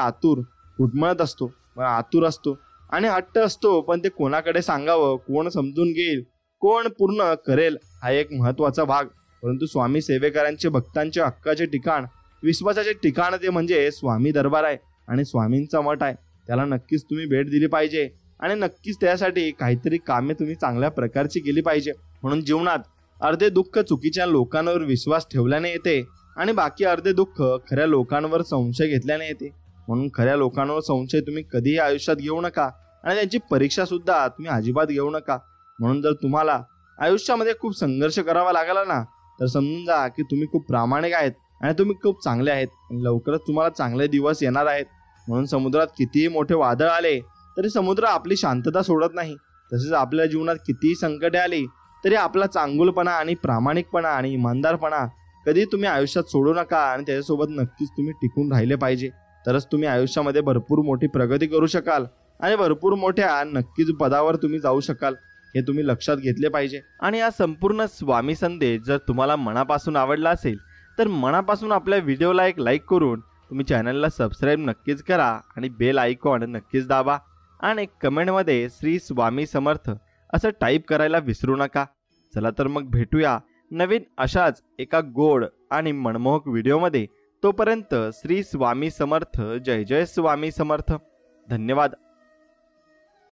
A: घुटमळत असतो, आतुर असतो आणि हट्ट असतो. पण ते कोणाकडे सांगावं, कोण समजून घेईल, कोण पूर्ण करेल, हा एक महत्त्वाचा भाग. परंतु स्वामी सेवेकरांचे, भक्तांचे हक्काचे ठिकाण, विश्वासाचे ठिकाण ते म्हणजे स्वामी दरबार आहे आणि स्वामींचा मठ आहे. त्याला नक्कीच तुम्ही भेट दिली पाहिजे आणि नक्कीच त्यासाठी काहीतरी कामे तुम्ही चांगल्या प्रकारची केली पाहिजे. म्हणून जीवनात अर्धे दुःख चुकीच्या लोकांवर विश्वास ठेवल्याने येते आणि बाकी अर्धे दुःख खऱ्या लोकांवर संशय घेतल्याने येते. म्हणून खऱ्या लोकांवर संशय तुम्ही कधीही आयुष्यात घेऊ नका आणि त्यांची परीक्षा सुद्धा तुम्ही अजिबात घेऊ नका. म्हणून जर तुम्हाला आयुष्यामध्ये खूप संघर्ष करावा लागला ना, तर समजून जा की तुम्ही खूप प्रामाणिक आहेत आणि तुम्ही खूप चांगले आहेत आणि लवकरच तुम्हाला चांगले दिवस येणार आहेत. म्हणून समुद्रात कितीही मोठे वादळ आले तरी समुद्र आपली शांतता सोडत नाही. तसेच आपल्या जीवनात कितीही संकटे आली तरी आपला चांगुलपणा आणि प्रामाणिकपणा आणि इमानदारपणा कधी तुम्ही आयुष्यात सोडू नका आणि त्याच्यासोबत नक्कीच तुम्ही टिकून राहिले पाहिजे. तरच तुम्ही आयुष्यामध्ये भरपूर मोठी प्रगती करू शकाल आणि भरपूर मोठ्या नक्कीच पदावर तुम्ही जाऊ शकाल, हे तुम्ही लक्षात घेतले पाहिजे. आणि हा संपूर्ण स्वामी संदेश जर तुम्हाला मनापासून आवडला असेल तर मनापासून आपल्या व्हिडिओला एक लाईक करून तुम्ही चॅनलला सबस्क्राईब नक्कीच करा आणि बेल आयकॉन नक्कीच दाबा आणि कमेंटमध्ये श्री स्वामी समर्थ असं टाईप करायला विसरू नका. चला तर मग भेटूया नवीन अशाच एका गोड आणि मनमोहक व्हिडिओमध्ये. तोपर्यंत श्री स्वामी समर्थ. जय जय स्वामी समर्थ. धन्यवाद.